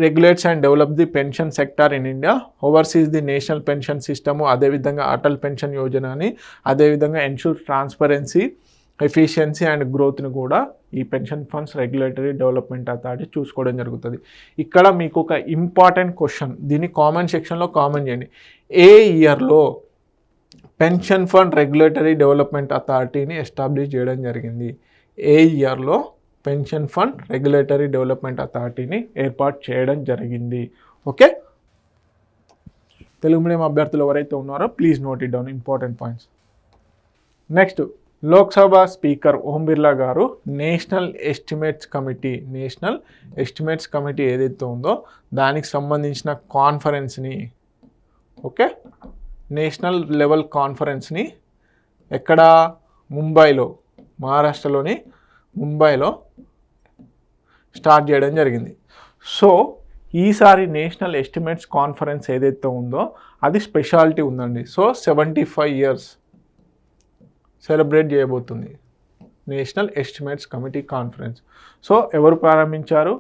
regulates and develop the pension sector in India, oversees the national pension system, అదేవిధంగా అటల్ పెన్షన్ యోజన అని, అదేవిధంగా ఎన్షూర్ ట్రాన్స్పరెన్సీ, ఎఫిషియన్సీ అండ్ గ్రోత్ని కూడా ఈ pension funds regulatory development authority చూసుకోవడం జరుగుతుంది. ఇక్కడ మీకు ఒక ఇంపార్టెంట్ క్వశ్చన్, దీన్ని కామెంట్ సెక్షన్లో కామెంట్ చేయండి. ఏ ఇయర్లో పెన్షన్ ఫండ్ రెగ్యులేటరీ డెవలప్మెంట్ అథారిటీని ఎస్టాబ్లిష్ చేయడం జరిగింది? ఏ ఇయర్లో పెన్షన్ ఫండ్ రెగ్యులేటరీ డెవలప్మెంట్ అథారిటీని ఏర్పాటు చేయడం జరిగింది? ఓకే, తెలుగు మీడియం అభ్యర్థులు ఎవరైతే ఉన్నారో please note it down, important points. Next, Lok Sabha speaker Om Birla గారు నేషనల్ ఎస్టిమేట్స్ కమిటీ ఏదైతే ఉందో దానికి సంబంధించిన కాన్ఫరెన్స్ని, ఓకే, నేషనల్ లెవెల్ కాన్ఫరెన్స్ని ఎక్కడ, ముంబైలో, మహారాష్ట్రలోని ముంబైలో స్టార్ట్ చేయడం జరిగింది. సో ఈసారి నేషనల్ ఎస్టిమేట్స్ కాన్ఫరెన్స్ ఏదైతే ఉందో అది స్పెషాలిటీ ఉందండి. సో 75 years సెలబ్రేట్ చేయబోతుంది national estimates committee conference. So ఎవరు ప్రారంభించారు?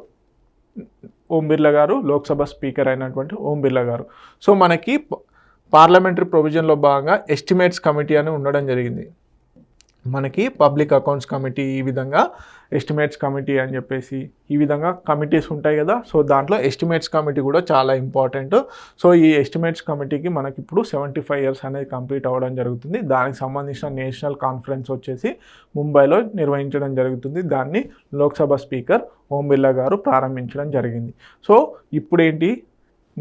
ఓం బిర్లా గారు, లోక్సభ స్పీకర్ అయినటువంటి ఓం బిర్లా గారు. సో మనకి పార్లమెంటరీ ప్రొవిజన్లో భాగంగా ఎస్టిమేట్స్ కమిటీ అని ఉండడం జరిగింది. మనకి పబ్లిక్ అకౌంట్స్ కమిటీ, ఈ విధంగా ఎస్టిమేట్స్ కమిటీ అని చెప్పేసి ఈ విధంగా కమిటీస్ ఉంటాయి కదా. సో దాంట్లో ఎస్టిమేట్స్ కమిటీ కూడా చాలా ఇంపార్టెంట్. సో ఈ ఎస్టిమేట్స్ కమిటీకి మనకి ఇప్పుడు 75 years అనేది కంప్లీట్ అవ్వడం జరుగుతుంది. దానికి సంబంధించిన నేషనల్ కాన్ఫరెన్స్ వచ్చేసి ముంబైలో నిర్వహించడం జరుగుతుంది. దాన్ని లోక్సభ స్పీకర్ ఓం బిర్లా గారు ప్రారంభించడం జరిగింది. సో ఇప్పుడేంటి,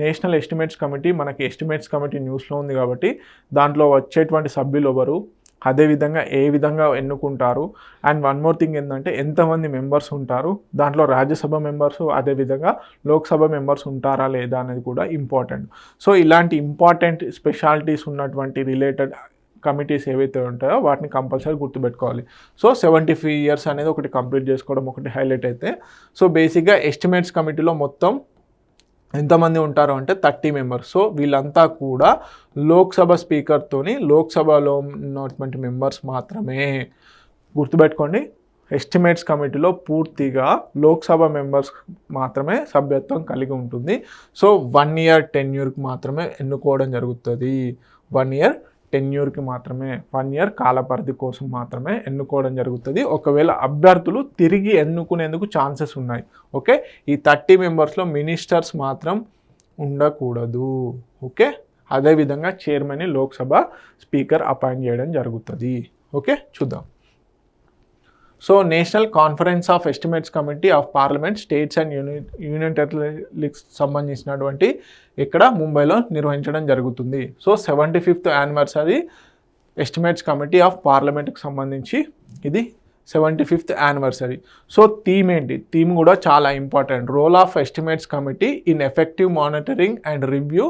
నేషనల్ ఎస్టిమేట్స్ కమిటీ, మనకి ఎస్టిమేట్స్ కమిటీ న్యూస్లో ఉంది కాబట్టి దాంట్లో వచ్చేటువంటి సభ్యులు ఎవరు, అదేవిధంగా ఏ విధంగా ఎన్నుకుంటారు, అండ్ వన్ మోర్ థింగ్ ఏంటంటే ఎంతమంది మెంబర్స్ ఉంటారు, దాంట్లో రాజ్యసభ మెంబర్స్ అదేవిధంగా లోక్సభ మెంబర్స్ ఉంటారా లేదా అనేది కూడా ఇంపార్టెంట్. సో ఇలాంటి ఇంపార్టెంట్ స్పెషాలిటీస్ ఉన్నటువంటి రిలేటెడ్ కమిటీస్ ఏవైతే ఉంటాయో వాటిని కంపల్సరీ గుర్తుపెట్టుకోవాలి. సో 75 years అనేది ఒకటి కంప్లీట్ చేసుకోవడం ఒకటి హైలైట్ అయితే. సో బేసిక్గా ఎస్టిమేట్స్ కమిటీలో మొత్తం ఎంతమంది ఉంటారు అంటే 30 members. సో వీళ్ళంతా కూడా లోక్సభ స్పీకర్తోని లోక్సభలో ఉన్నటువంటి మెంబర్స్ మాత్రమే. గుర్తుపెట్టుకోండి, ఎస్టిమేట్స్ కమిటీలో పూర్తిగా లోక్సభ మెంబర్స్ మాత్రమే సభ్యత్వం కలిగి ఉంటుంది. సో 1 year tenure మాత్రమే ఎన్నుకోవడం జరుగుతుంది. 1 year టెన్యూర్కి మాత్రమే, 1 year కాలపరిధి కోసం మాత్రమే ఎన్నుకోవడం జరుగుతుంది. ఒకవేళ అభ్యర్థులు తిరిగి ఎన్నుకునేందుకు ఛాన్సెస్ ఉన్నాయి. ఓకే, ఈ 30 members మినిస్టర్స్ మాత్రం ఉండకూడదు. ఓకే, అదేవిధంగా చైర్మన్ని లోక్సభ స్పీకర్ అపాయింట్ చేయడం జరుగుతుంది. ఓకే, చూద్దాం. So national conference of estimates committee of parliament, states and union టెరిటరీకి సంబంధించినటువంటి ఇక్కడ ముంబైలో నిర్వహించడం జరుగుతుంది. So 75th anniversary estimates committee of పార్లమెంట్కి సంబంధించి ఇది 75th anniversary. సో థీమ్ ఏంటి? థీమ్ కూడా చాలా important. Role of estimates committee in effective monitoring and review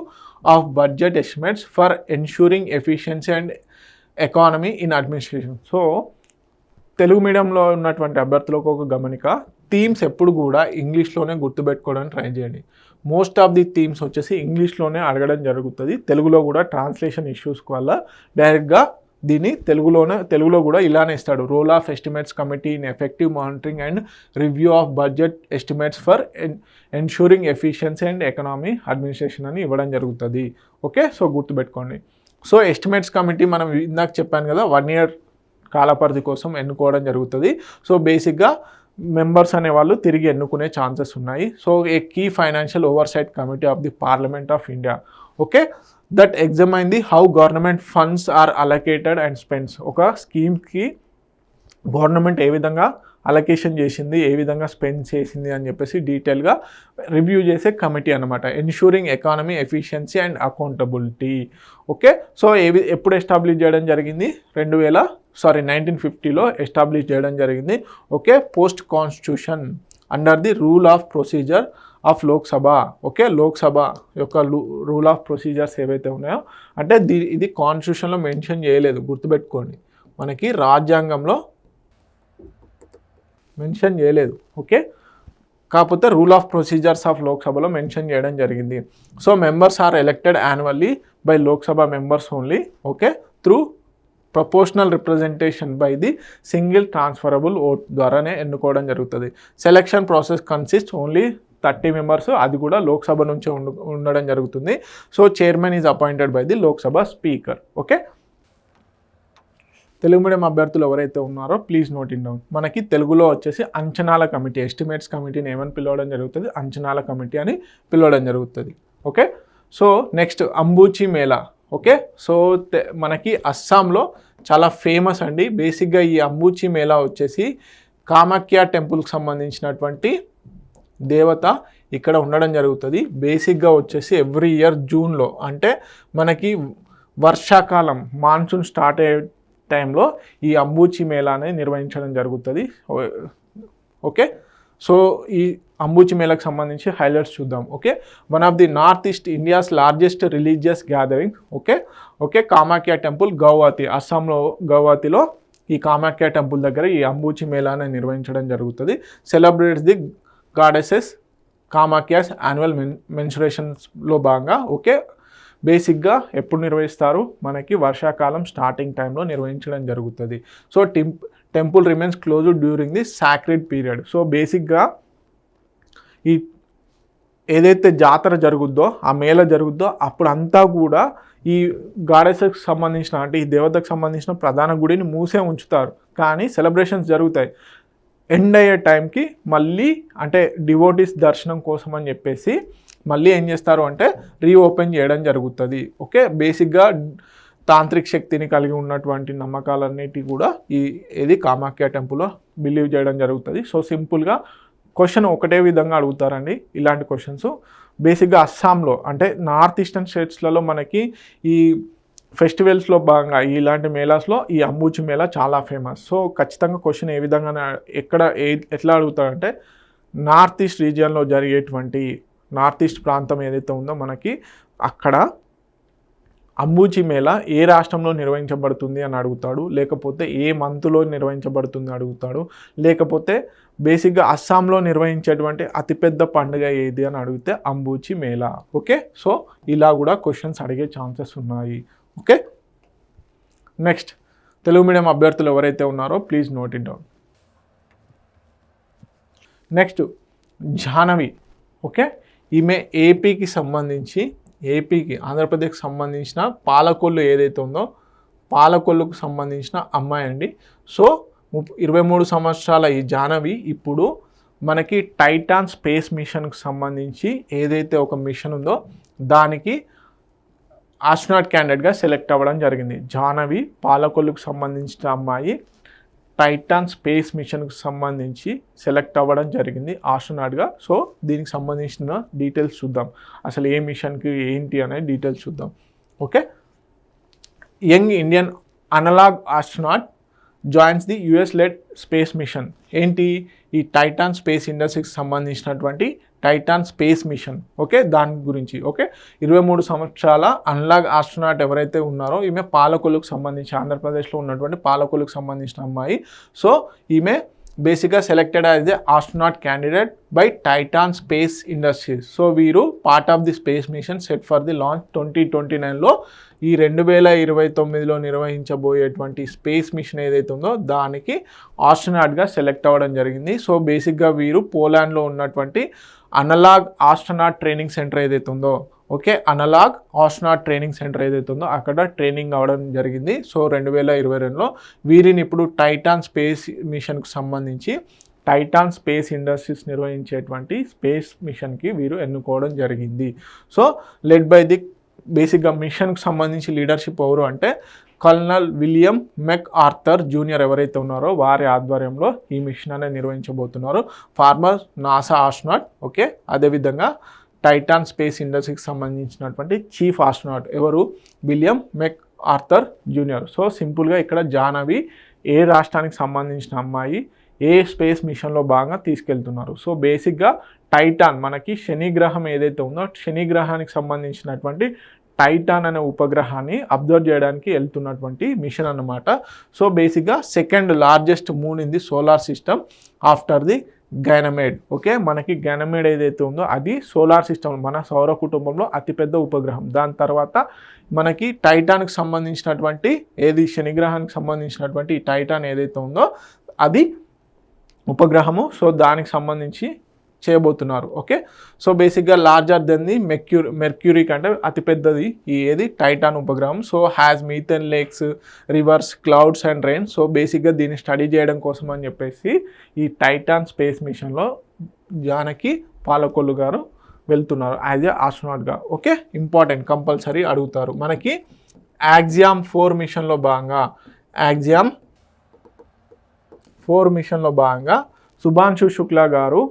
of budget estimates for ensuring efficiency and economy in administration. So Telugu మీడియంలో ఉన్నటువంటి అభ్యర్థులకు ఒక గమనిక, థీమ్స్ ఎప్పుడు కూడా ఇంగ్లీష్లోనే గుర్తుపెట్టుకోవడానికి ట్రై చేయండి. మోస్ట్ ఆఫ్ ది థీమ్స్ వచ్చేసి ఇంగ్లీష్లోనే అడగడం జరుగుతుంది. తెలుగులో కూడా ట్రాన్స్లేషన్ ఇష్యూస్ వల్ల డైరెక్ట్గా దీన్ని తెలుగులో కూడా ఇలానే ఇస్తాడు. Role of estimates committee in effective monitoring and review of budget estimates for ensuring efficiency and economy administration అని ఇవ్వడం జరుగుతుంది. ఓకే, సో గుర్తుపెట్టుకోండి. సో ఎస్టిమేట్స్ కమిటీ మనం ఇందాక చెప్పాను కదా, 1 year కాలపరిధి కోసం ఎన్నుకోవడం జరుగుతుంది. సో బేసిక్గా మెంబర్స్ అనేవాళ్ళు తిరిగి ఎన్నుకునే ఛాన్సెస్ ఉన్నాయి. So a key financial oversight committee of the parliament of India, okay, that examine the how government funds are allocated and spends. ఒక స్కీమ్కి గవర్నమెంట్ ఏ విధంగా అలొకేషన్ చేసింది, ఏ విధంగా స్పెండ్ చేసింది అని చెప్పేసి డీటెయిల్గా రివ్యూ చేసే కమిటీ అనమాట. Ensuring economy efficiency and accountability. Okay, so ఎప్పుడు ఎస్టాబ్లిష్ చేయడం జరిగింది? 1950లో ఎస్టాబ్లిష్ చేయడం జరిగింది. Okay, post constitution under the rule of procedure of Lok Sabha. Okay, Lok Sabha యొక్క రూల్ ఆఫ్ ప్రొసీజర్స్ ఏవైతే ఉన్నాయో, అంటే ఇది కాన్స్టిట్యూషన్లో మెన్షన్ చేయలేదు, గుర్తుపెట్టుకోండి. మనకి రాజ్యాంగంలో మెన్షన్ చేయలేదు. ఓకే, కాకపోతే రూల్ ఆఫ్ ప్రొసీజర్స్ ఆఫ్ లోక్సభలో మెన్షన్ చేయడం జరిగింది. So members are elected annually by Lok Sabha members only. Okay, through proportional representation by the single transferable vote ద్వారానే ఎన్నుకోవడం జరుగుతుంది. Selection process consist only 30 members, అది కూడా లోక్సభ నుంచే ఉండడం జరుగుతుంది. So chairman is appointed by the Lok Sabha speaker. Okay, Telugu medium అభ్యర్థులు ఎవరైతే ఉన్నారో ప్లీజ్ నోట్ ఇన్ డౌన్. మనకి తెలుగులో వచ్చేసి అంచనాల కమిటీ, ఎస్టిమేట్స్ కమిటీని ఏమని పిలవడం జరుగుతుంది? అంచనాల కమిటీ అని పిలవడం జరుగుతుంది. Okay, so next Ambubachi Mela. Okay, so మనకి అస్సాంలో చాలా ఫేమస్ అండి. బేసిక్గా ఈ అంబూచి మేళా వచ్చేసి కామాఖ్య టెంపుల్కి సంబంధించినటువంటి దేవత ఇక్కడ ఉండడం జరుగుతుంది. బేసిక్గా వచ్చేసి ఎవ్రీ ఇయర్ జూన్లో, అంటే మనకి వర్షాకాలం మాన్సూన్ స్టార్ట్ అయ్యే టైంలో ఈ అంబూచి మేళా అనేది నిర్వహించడం జరుగుతుంది. ఓకే, సో ఈ అంబూచి మేళాకు సంబంధించి హైలైట్స్ చూద్దాం. Okay, one of the north east India's largest religious gathering. Okay, Kamakhya temple Guwahati, అస్సాంలో గౌహతిలో ఈ కామాఖ్య టెంపుల్ దగ్గర ఈ అంబూచి మేళాని నిర్వహించడం జరుగుతుంది. సెలబ్రేట్స్ ది గాడెసెస్ కామాఖ్యాస్ యాన్యువల్ మెన్సురేషన్స్లో భాగంగా ఓకే బేసిక్గా ఎప్పుడు నిర్వహిస్తారు మనకి వర్షాకాలం స్టార్టింగ్ టైంలో నిర్వహించడం జరుగుతుంది. So temple remains closed during the sacred period. So బేసిక్గా ఈ ఏదైతే జాతర జరుగుద్దో ఆ మేళ జరుగుద్దో అప్పుడు అంతా కూడా ఈ గాడెస్కి సంబంధించిన అంటే ఈ దేవతకు సంబంధించిన ప్రధాన గుడిని మూసే ఉంచుతారు, కానీ సెలబ్రేషన్స్ జరుగుతాయి. ఎండ్ అయ్యే టైంకి మళ్ళీ అంటే డివోటీస్ దర్శనం కోసం అని చెప్పేసి మళ్ళీ ఏం చేస్తారు అంటే రీఓపెన్ చేయడం జరుగుతుంది. ఓకే బేసిక్గా తాంత్రిక శక్తిని కలిగి ఉన్నటువంటి నమ్మకాలన్నిటి కూడా ఇది కామాఖ్య టెంపుల్లో బిలీవ్ చేయడం జరుగుతుంది. సో సింపుల్గా క్వశ్చన్ ఒకటే విధంగా అడుగుతారండి ఇలాంటి క్వశ్చన్స్. బేసిక్గా అస్సాంలో అంటే నార్త్ ఈస్టర్న్ స్టేట్స్లలో మనకి ఈ ఫెస్టివల్స్లో భాగంగా ఇలాంటి మేళాస్లో ఈ అంబూచి మేళా చాలా ఫేమస్. సో ఖచ్చితంగా క్వశ్చన్ ఏ విధంగా ఎట్లా అడుగుతారంటే నార్త్ ఈస్ట్ రీజియన్లో జరిగేటువంటి నార్త్ ఈస్ట్ ప్రాంతం ఏదైతే ఉందో మనకి అక్కడ అంబూచి మేళా ఏ రాష్ట్రంలో నిర్వహించబడుతుంది అని అడుగుతాడు, లేకపోతే ఏ మంత్లో నిర్వహించబడుతుంది అడుగుతాడు, లేకపోతే బేసిక్గా అస్సాంలో నిర్వహించేటువంటి అతిపెద్ద పండుగ ఏది అని అడిగితే అంబూచి మేళా. ఓకే సో ఇలా కూడా క్వశ్చన్స్ అడిగే ఛాన్సెస్ ఉన్నాయి. ఓకే నెక్స్ట్ తెలుగు మీడియం అభ్యర్థులు ఎవరైతే ఉన్నారో please note it down. Next Jahnavi. Okay ఈమె ఏపీకి ఆంధ్రప్రదేశ్కి సంబంధించిన పాలకొల్లు ఏదైతే ఉందో పాలకొల్లుకు సంబంధించిన అమ్మాయి అండి. సో 23 సంవత్సరాల ఈ జాహ్నవి ఇప్పుడు మనకి టైటాన్ స్పేస్ మిషన్కి సంబంధించి ఏదైతే ఒక మిషన్ ఉందో దానికి ఆస్ట్రోనాట్ క్యాండిడేట్గా సెలెక్ట్ అవ్వడం జరిగింది. జాహ్నవి పాలకొల్లుకు సంబంధించిన అమ్మాయి టైటాన్ స్పేస్ మిషన్కి సంబంధించి సెలెక్ట్ అవ్వడం జరిగింది ఆస్ట్రోనాట్గా. సో దీనికి సంబంధించిన డీటెయిల్స్ చూద్దాం, అసలు ఏ మిషన్కి ఏంటి అనే డీటెయిల్స్ చూద్దాం. Okay young Indian analogue astronaut joins the US led space mission. ఏంటి ఈ టైటాన్ స్పేస్ ఇండస్ట్రీకి సంబంధించినటువంటి టైటాన్ స్పేస్ మిషన్. ఓకే దాని గురించి. ఓకే 23 సంవత్సరాల అనలాగ్ ఆస్ట్రోనాట్ ఎవరైతే ఉన్నారో ఈమె పాలకొల్లుకు సంబంధించి ఆంధ్రప్రదేశ్లో ఉన్నటువంటి పాలకొల్లుకు సంబంధించిన అమ్మాయి. సో ఈమె బేసిక్గా selected as the astronaut candidate by Titan space industries. So వీరు part of the space mission set for the launch 2029లో ఈ 2029లో నిర్వహించబోయేటువంటి స్పేస్ మిషన్ ఏదైతే ఉందో దానికి ఆస్ట్రోనాట్గా సెలెక్ట్ అవ్వడం జరిగింది. సో బేసిక్గా వీరు పోలాండ్లో ఉన్నటువంటి అనలాగ్ ఆస్ట్రోనాట్ ట్రైనింగ్ సెంటర్ ఏదైతే ఉందో okay analogue astronaut training centre ఏదైతే ఉందో అక్కడ ట్రైనింగ్ అవ్వడం జరిగింది. సో 2022లో వీరిని ఇప్పుడు టైటాన్ స్పేస్ మిషన్కు సంబంధించి టైటాన్ స్పేస్ ఇండస్ట్రీస్ నిర్వహించేటువంటి స్పేస్ మిషన్కి వీరు ఎన్నుకోవడం జరిగింది. సో లెడ్ బై ది బేసిక్గా మిషన్కి సంబంధించి లీడర్షిప్ ఎవరు అంటే colonel William McArthur junior ఎవరైతే ఉన్నారో వారి ఆధ్వర్యంలో ఈ మిషన్ అనేది నిర్వహించబోతున్నారు. Former NASA astronaut. ఓకే అదేవిధంగా టైటాన్ స్పేస్ ఇండస్ట్రీకి సంబంధించినటువంటి చీఫ్ ఆస్ట్రోనాట్ ఎవరు William McArthur junior. So సింపుల్గా ఇక్కడ జాహ్నవి ఏ రాష్ట్రానికి సంబంధించిన అమ్మాయి ఏ స్పేస్ మిషన్లో భాగంగా తీసుకెళ్తున్నారు. సో బేసిక్గా టైటాన్ మనకి శని గ్రహం ఏదైతే ఉందో శని గ్రహానికి సంబంధించినటువంటి టైటాన్ అనే ఉపగ్రహాన్ని అబ్జర్వ్ చేయడానికి వెళ్తున్నటువంటి మిషన్ అన్నమాట. సో బేసిక్గా second largest moon in the solar system after the Ganymede. Okay మనకి గైనమేడ్ ఏదైతే ఉందో అది సోలార్ సిస్టమ్ మన సౌర కుటుంబంలో అతిపెద్ద ఉపగ్రహం. దాని తర్వాత మనకి టైటాన్కి సంబంధించినటువంటి శనిగ్రహానికి సంబంధించినటువంటి ఈ టైటాన్ ఏదైతే ఉందో అది ఉపగ్రహము. సో దానికి సంబంధించి చేయబోతున్నారు. ఓకే సో బేసిక్గా లార్జర్ దెన్ ది మెర్క్యూరీ కంటే అతిపెద్దది ఏది టైటాన్ ఉపగ్రహం. So has methane lakes reverse clouds and rain. So బేసిక్గా దీన్ని స్టడీ చేయడం కోసం అని చెప్పేసి ఈ టైటాన్ స్పేస్ మిషన్లో జానకి పాలకొల్లు గారు వెళ్తున్నారు యాజ్ ఏ ఆస్ట్రోనాట్గా. ఓకే ఇంపార్టెంట్ కంపల్సరీ అడుగుతారు. మనకి యాక్సియామ్ 4 మిషన్లో భాగంగా శుభాంశు శుక్లా గారు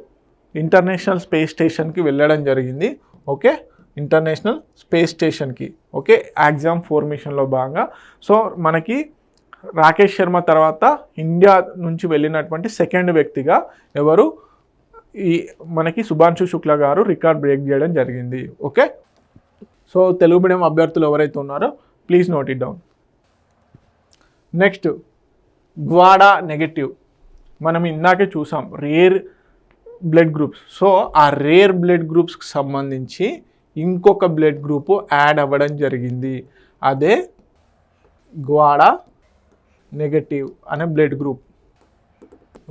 ఇంటర్నేషనల్ స్పేస్ స్టేషన్కి వెళ్ళడం జరిగింది. ఓకే ఇంటర్నేషనల్ స్పేస్ స్టేషన్కి. ఓకే యాక్సియామ్ 4 మిషన్లో భాగంగా. సో మనకి రాకేష్ శర్మ తర్వాత ఇండియా నుంచి వెళ్ళినటువంటి సెకండ్ వ్యక్తిగా ఎవరు మనకి శుభాంశు శుక్లా గారు రికార్డ్ బ్రేక్ చేయడం జరిగింది. ఓకే సో తెలుగు మీడియం అభ్యర్థులు ఎవరైతే ఉన్నారో please note it down. Next Gwada negative మనం ఇందాకే చూసాం. Rare blood groups. సో ఆ రేర్ బ్లడ్ గ్రూప్స్కి సంబంధించి ఇంకొక బ్లడ్ గ్రూపు యాడ్ అవ్వడం జరిగింది. అదే గ్వాడా నెగటివ్ అనే blood group.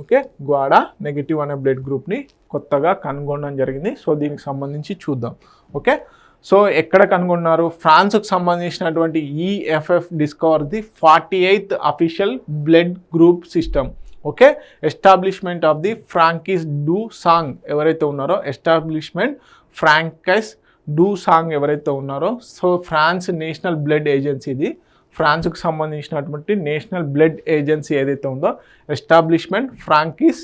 Okay, Gwada negative అనే బ్లడ్ గ్రూప్ని కొత్తగా కనుగొనడం జరిగింది. సో దీనికి సంబంధించి చూద్దాం. ఓకే, సో ఎక్కడ కనుగొన్నారు? ఫ్రాన్స్కు సంబంధించినటువంటి EFF discover the 48th official blood group system. Okay, establishment of the Francais du Sang ఎవరైతే ఉన్నారో, ఎస్టాబ్లిష్మెంట్ ఫ్రాంకైస్ డు సాంగ్ ఎవరైతే ఉన్నారో, సో ఫ్రాన్స్ నేషనల్ బ్లడ్ ఏజెన్సీది, ఫ్రాన్స్కు సంబంధించినటువంటి నేషనల్ బ్లడ్ ఏజెన్సీ ఏదైతే ఉందో ఎస్టాబ్లిష్మెంట్ ఫ్రాంకిస్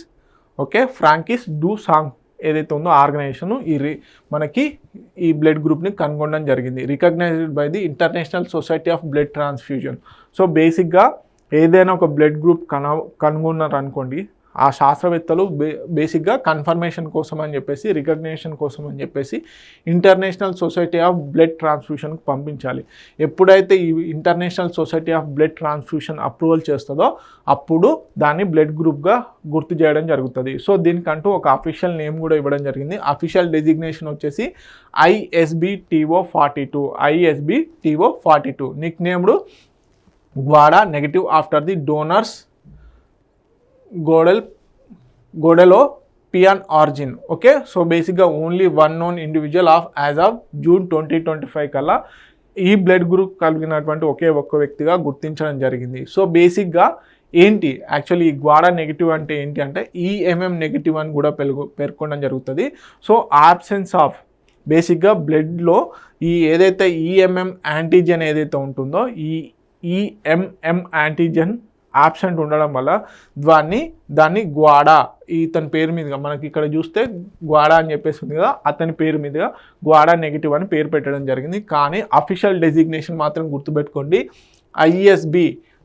డు సాంగ్ ఏదైతే ఉందో ఆర్గనైజేషన్ మనకి ఈ బ్లడ్ గ్రూప్ని కనుగొనడం జరిగింది. Recognised by the international society of blood transfusion. So బేసిక్గా ఏదైనా ఒక బ్లడ్ గ్రూప్ కనుగొన్నారు అనుకోండి, ఆ శాస్త్రవేత్తలు బేసిక్గా కన్ఫర్మేషన్ కోసం అని చెప్పేసి, రికగ్నేషన్ కోసం అని చెప్పేసి ఇంటర్నేషనల్ సొసైటీ ఆఫ్ బ్లడ్ ట్రాన్స్ఫ్యూషన్కి పంపించాలి. ఎప్పుడైతే ఈ international society of blood transfusion approval చేస్తుందో అప్పుడు దాన్ని బ్లడ్ గ్రూప్గా గుర్తు చేయడం జరుగుతుంది. సో దీనికంటూ ఒక అఫీషియల్ నేమ్ కూడా ఇవ్వడం జరిగింది. అఫీషియల్ డెసిగ్నేషన్ వచ్చేసి ISBTO42. Nicknamed Gwada negative after the donors Guadeloupean origin. Okay, so బేసిక్గా only one known individual as of June 2025 కల్లా ఈ బ్లడ్ గ్రూప్ కలిగినటువంటి ఒక్క వ్యక్తిగా గుర్తించడం జరిగింది. సో బేసిక్గా ఏంటి యాక్చువల్లీ ఈ గ్వాడా నెగిటివ్ అంటే ఏంటి అంటే ఈఎంఎం నెగిటివ్ అని కూడా పేర్కొనడం జరుగుతుంది. సో ఆబ్సెన్స్ ఆఫ్ బేసిక్గా బ్లడ్లో ఈ ఏదైతే ఈఎంఎం యాంటీజెన్ ఏదైతే ఉంటుందో ఈ ఈఎంఎం యాంటీజెన్ ఆబ్సెంట్ ఉండడం వల్ల దాన్ని గ్వాడా, ఇతని పేరు మీదుగా మనకి ఇక్కడ చూస్తే గ్వాడా అని చెప్పేసి ఉంది కదా, అతని పేరు మీదుగా గ్వాడా నెగిటివ్ అని పేరు పెట్టడం జరిగింది. కానీ అఫీషియల్ డెసిగ్నేషన్ మాత్రం గుర్తుపెట్టుకోండి, ISB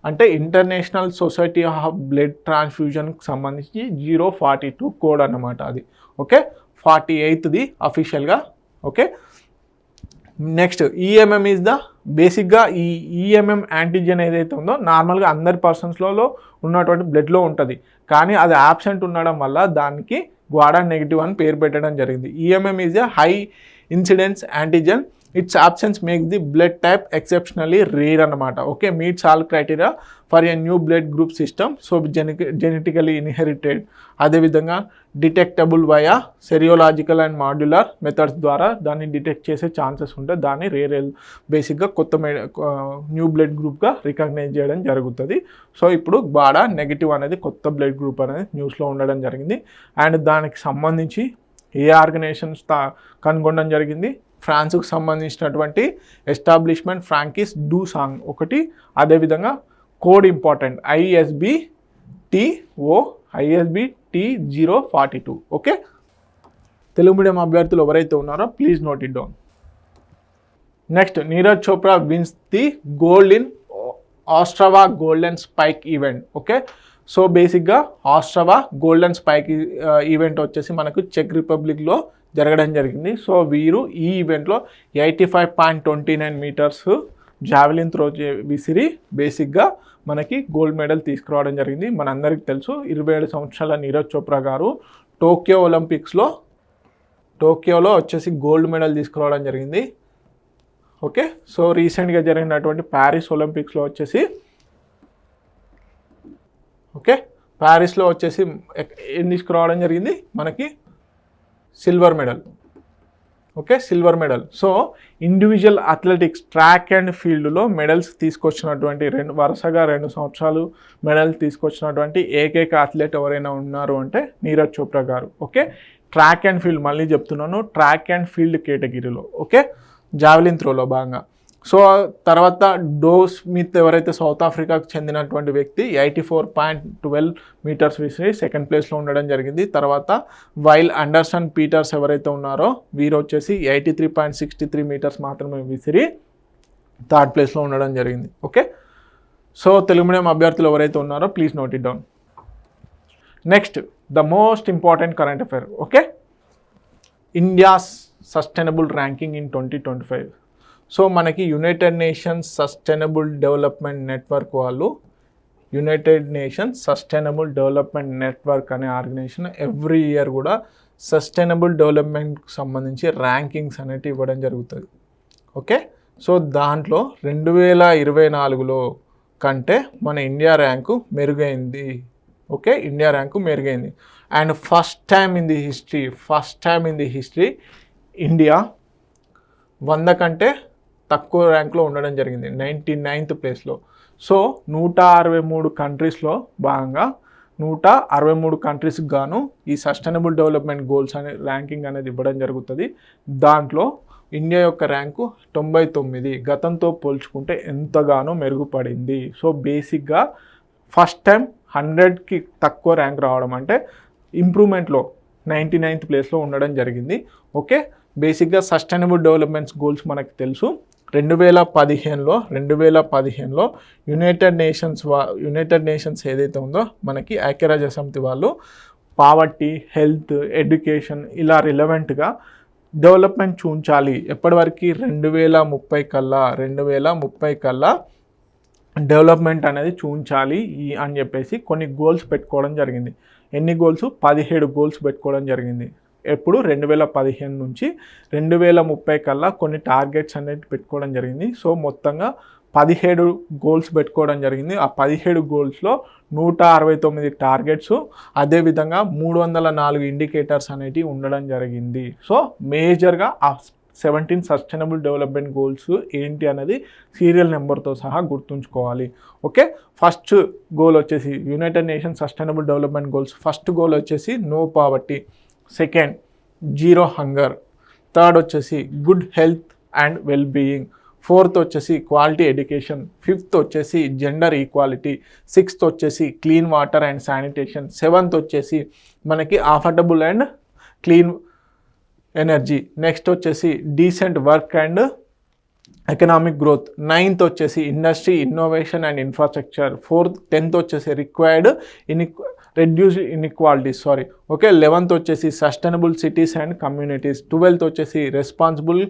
అంటే ఇంటర్నేషనల్ సొసైటీ ఆఫ్ బ్లడ్ ట్రాన్స్ఫ్యూజన్కి సంబంధించి 042 కోడ్ అన్నమాట అది. ఓకే, 48ది అఫీషియల్గా. Okay, next EMM is the బేసిక్గా ఈ ఈఎంఎం యాంటీజెన్ ఏదైతే ఉందో నార్మల్గా అందరి పర్సన్స్లో ఉన్నటువంటి బ్లడ్లో ఉంటుంది, కానీ అది యాబ్సెంట్ ఉండడం వల్ల దానికి గ్వాడా నెగిటివ్ అని పేరు పెట్టడం జరిగింది. EMM is a high incidence antigen. Its absence makes the blood type exceptionally rare అన్నమాట. Okay, meets all criteria for a new blood group system. So genetically inherited, అదేవిధంగా detectable via serological and modular methods ద్వారా దాన్ని detect చేసే chances ఉంటాయి. దాన్ని rare బేసిక్గా కొత్త new blood గ్రూప్గా రికగ్నైజ్ చేయడం జరుగుతుంది. సో ఇప్పుడు గ్వాడా నెగిటివ్ అనేది కొత్త బ్లడ్ గ్రూప్ అనేది న్యూస్లో ఉండడం జరిగింది. అండ్ దానికి సంబంధించి ఏ ఆర్గనైజేషన్స్ కనుగొనడం జరిగింది? ఫ్రాన్స్కు సంబంధించినటువంటి ఎస్టాబ్లిష్మెంట్ ఫ్రాంకిస్ డు సాంగ్ ఒకటి, అదేవిధంగా code important ISBT042. Okay, Telugu medium అభ్యర్థులు ఎవరైతే ఉన్నారో please note it down. Next, Neeraj Chopra wins the gold in Ostrava golden spike event. Okay, so బేసిక్గా ఆస్ట్రావా గోల్డెన్ స్పైక్ ఈవెంట్ వచ్చేసి మనకు చెక్ రిపబ్లిక్లో జరగడం జరిగింది. సో వీరు ఈ ఈవెంట్లో 85.29 మీటర్స్ జావెలిన్ త్రో విసిరి బేసిక్గా మనకి గోల్డ్ మెడల్ తీసుకురావడం జరిగింది. మనందరికీ తెలుసు 27 సంవత్సరాల నీరజ్ చోప్రా గారు టోక్యోలో వచ్చేసి గోల్డ్ మెడల్ తీసుకురావడం జరిగింది. ఓకే, సో రీసెంట్గా జరిగినటువంటి ప్యారిస్ ఒలింపిక్స్లో వచ్చేసి ప్యారిస్లో వచ్చేసి ఏం తీసుకురావడం జరిగింది మనకి silver medal. Okay, silver medal. So individual athletics track and ఫీల్డ్లో మెడల్స్ తీసుకొచ్చినటువంటి వరుసగా 2 సంవత్సరాలు మెడల్ తీసుకొచ్చినటువంటి ఏకైక అథ్లెట్ ఎవరైనా ఉన్నారు అంటే నీరజ్ చోప్రా గారు. ఓకే, ట్రాక్ అండ్ ఫీల్డ్, మళ్ళీ చెప్తున్నాను, ట్రాక్ అండ్ ఫీల్డ్ కేటగిరీలో. ఓకే, జావెలిన్ త్రోలో భాగంగా. సో తర్వాత డో స్మిత్ ఎవరైతే సౌత్ ఆఫ్రికాకు చెందినటువంటి వ్యక్తి 84.12 మీటర్స్ విసిరి సెకండ్ ప్లేస్లో ఉండడం జరిగింది. తర్వాత వైల్ అండర్సన్ పీటర్స్ ఎవరైతే ఉన్నారో వీరు వచ్చేసి 83.63 మీటర్స్ మాత్రమే విసిరి థర్డ్ ప్లేస్లో ఉండడం జరిగింది. ఓకే, సో తెలుగు మీడియం అభ్యర్థులు ఎవరైతే ఉన్నారో please note it down. Next, the most important current affair. Okay, India's sustainable ranking in 2025. So మనకి United Nations sustainable development network వాళ్ళు United Nations sustainable development network అనే ఆర్గనైజేషన్ ఎవ్రీ ఇయర్ కూడా sustainable డెవలప్మెంట్కి సంబంధించి rankings అనేవి ఇవ్వడం జరుగుతుంది. Okay, so దాంట్లో 2024లో కంటే మన ఇండియా ర్యాంకు మెరుగైంది. ఓకే, ఇండియా ర్యాంకు మెరుగైంది. And first time in the history India 100 కంటే తక్కువ ర్యాంక్లో ఉండడం జరిగింది, 99th ప్లేస్లో. సో 163 కంట్రీస్లో భాగంగా 163 కంట్రీస్కి గాను ఈ సస్టైనబుల్ డెవలప్మెంట్ గోల్స్ అనే ర్యాంకింగ్ అనేది ఇవ్వడం జరుగుతుంది. దాంట్లో ఇండియా యొక్క ర్యాంకు 99, గతంతో పోల్చుకుంటే ఎంతగానో మెరుగుపడింది. సో బేసిక్గా ఫస్ట్ టైం 100కి తక్కువ ర్యాంక్ రావడం అంటే ఇంప్రూవ్మెంట్లో 99th ప్లేస్లో ఉండడం జరిగింది. ఓకే, బేసిక్గా సస్టైనబుల్ డెవలప్మెంట్స్ గోల్స్ మనకు తెలుసు. 2015లో యునైటెడ్ నేషన్స్ ఏదైతే ఉందో మనకి ఐక్యరాజ్య సమితి వాళ్ళు పావర్టీ, హెల్త్, ఎడ్యుకేషన్ ఇలా రిలవెంట్గా డెవలప్మెంట్ చూంచాలి ఎప్పటివరకు 2030 కల్లా డెవలప్మెంట్ అనేది చూంచాలి అని చెప్పేసి కొన్ని గోల్స్ పెట్టుకోవడం జరిగింది. ఎన్ని గోల్స్? 17 గోల్స్ పెట్టుకోవడం జరిగింది. ఎప్పుడు 2015 నుంచి 2030 కల్లా కొన్ని టార్గెట్స్ అనేది పెట్టుకోవడం జరిగింది. సో మొత్తంగా 17 గోల్స్ పెట్టుకోవడం జరిగింది. ఆ 17 గోల్స్లో 169 టార్గెట్స్, అదేవిధంగా 304 ఇండికేటర్స్ అనేటివి ఉండడం జరిగింది. సో మేజర్గా ఆ 17 సస్టైనబుల్ డెవలప్మెంట్ గోల్స్ ఏంటి అనేది సీరియల్ నెంబర్తో సహా గుర్తుంచుకోవాలి. ఓకే, ఫస్ట్ గోల్ వచ్చేసి United Nations sustainable development goals. First goal వచ్చేసి no poverty, second zero hunger, third వచ్చేసి good health and well being, fourth వచ్చేసి క్వాలిటీ ఎడ్యుకేషన్, ఫిఫ్త్ వచ్చేసి జెండర్ ఈక్వాలిటీ, సిక్స్త్ వచ్చేసి clean water and sanitation, seventh వచ్చేసి మనకి affordable and clean energy, next వచ్చేసి decent work and economic growth, ninth వచ్చేసి industry, innovation and infrastructure, 10th వచ్చేసి required reduce inequalities okay, 11th వచ్చేసి sustainable cities and communities, 12th వచ్చేసి responsible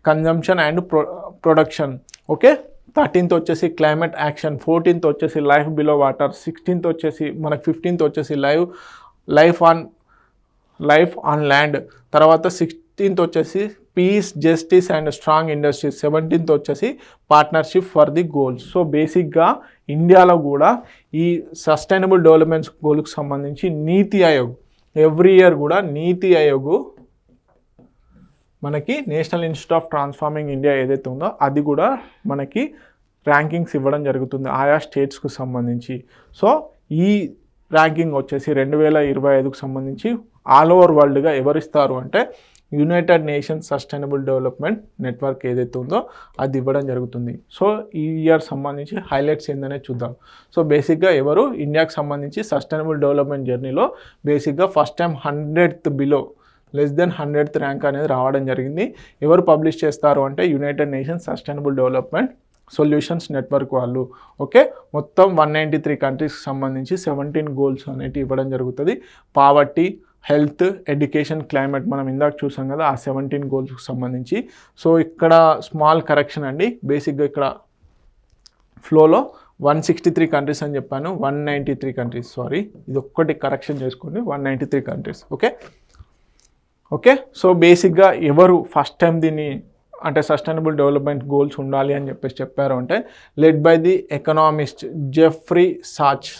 consumption and production, okay, 13th వచ్చేసి climate action, 14th వచ్చేసి life below water, 16th వచ్చేసి మనకు 15th వచ్చేసి life on land, తర్వాత 16th వచ్చేసి peace, justice and strong industries, 17th వచ్చేసి partnership for the goals. So బేసిక్గా ఇండియాలో కూడా ఈ సస్టైనబుల్ డెవలప్మెంట్స్ గోల్కి సంబంధించి నీతి ఆయోగ్ ఎవ్రీ ఇయర్ కూడా నీతి ఆయోగ్ మనకి national institute of transforming India ఏదైతే ఉందో అది కూడా మనకి ర్యాంకింగ్స్ ఇవ్వడం జరుగుతుంది ఆయా స్టేట్స్కు సంబంధించి. సో ఈ ర్యాంకింగ్ వచ్చేసి 2025కు సంబంధించి ఆల్ ఓవర్ వరల్డ్గా ఎవరిస్తారు అంటే United Nations sustainable development network ఏదైతే ఉందో అది ఇవ్వడం జరుగుతుంది. సో ఈ ఇయర్ సంబంధించి హైలైట్స్ ఏందనే చూద్దాం. సో బేసిక్గా ఎవరు ఇండియాకి సంబంధించి సస్టైనబుల్ డెవలప్మెంట్ జర్నీలో బేసిక్గా first time 100th below less than 100th rank అనేది రావడం జరిగింది. ఎవరు పబ్లిష్ చేస్తారు అంటే United Nations sustainable development solutions network వాళ్ళు. ఓకే, మొత్తం 193 కంట్రీస్కి సంబంధించి 17 గోల్స్ అనేవి ఇవ్వడం జరుగుతుంది. పావర్టీ, హెల్త్, ఎడ్యుకేషన్, క్లైమేట్ మనం ఇందాక చూసాం కదా ఆ 17 గోల్స్కి సంబంధించి. సో ఇక్కడ స్మాల్ కరెక్షన్ అండి, బేసిక్గా ఇక్కడ ఫ్లోలో 163 కంట్రీస్ అని చెప్పాను, 193 కంట్రీస్, ఇది ఒక్కటి కరెక్షన్ చేసుకోండి, 193 కంట్రీస్. ఓకే, సో బేసిక్గా ఎవరు ఫస్ట్ టైం దీన్ని అంటే సస్టైనబుల్ డెవలప్మెంట్ గోల్స్ ఉండాలి అని చెప్పేసి చెప్పారు అంటే led by the economist Jeffrey Sachs.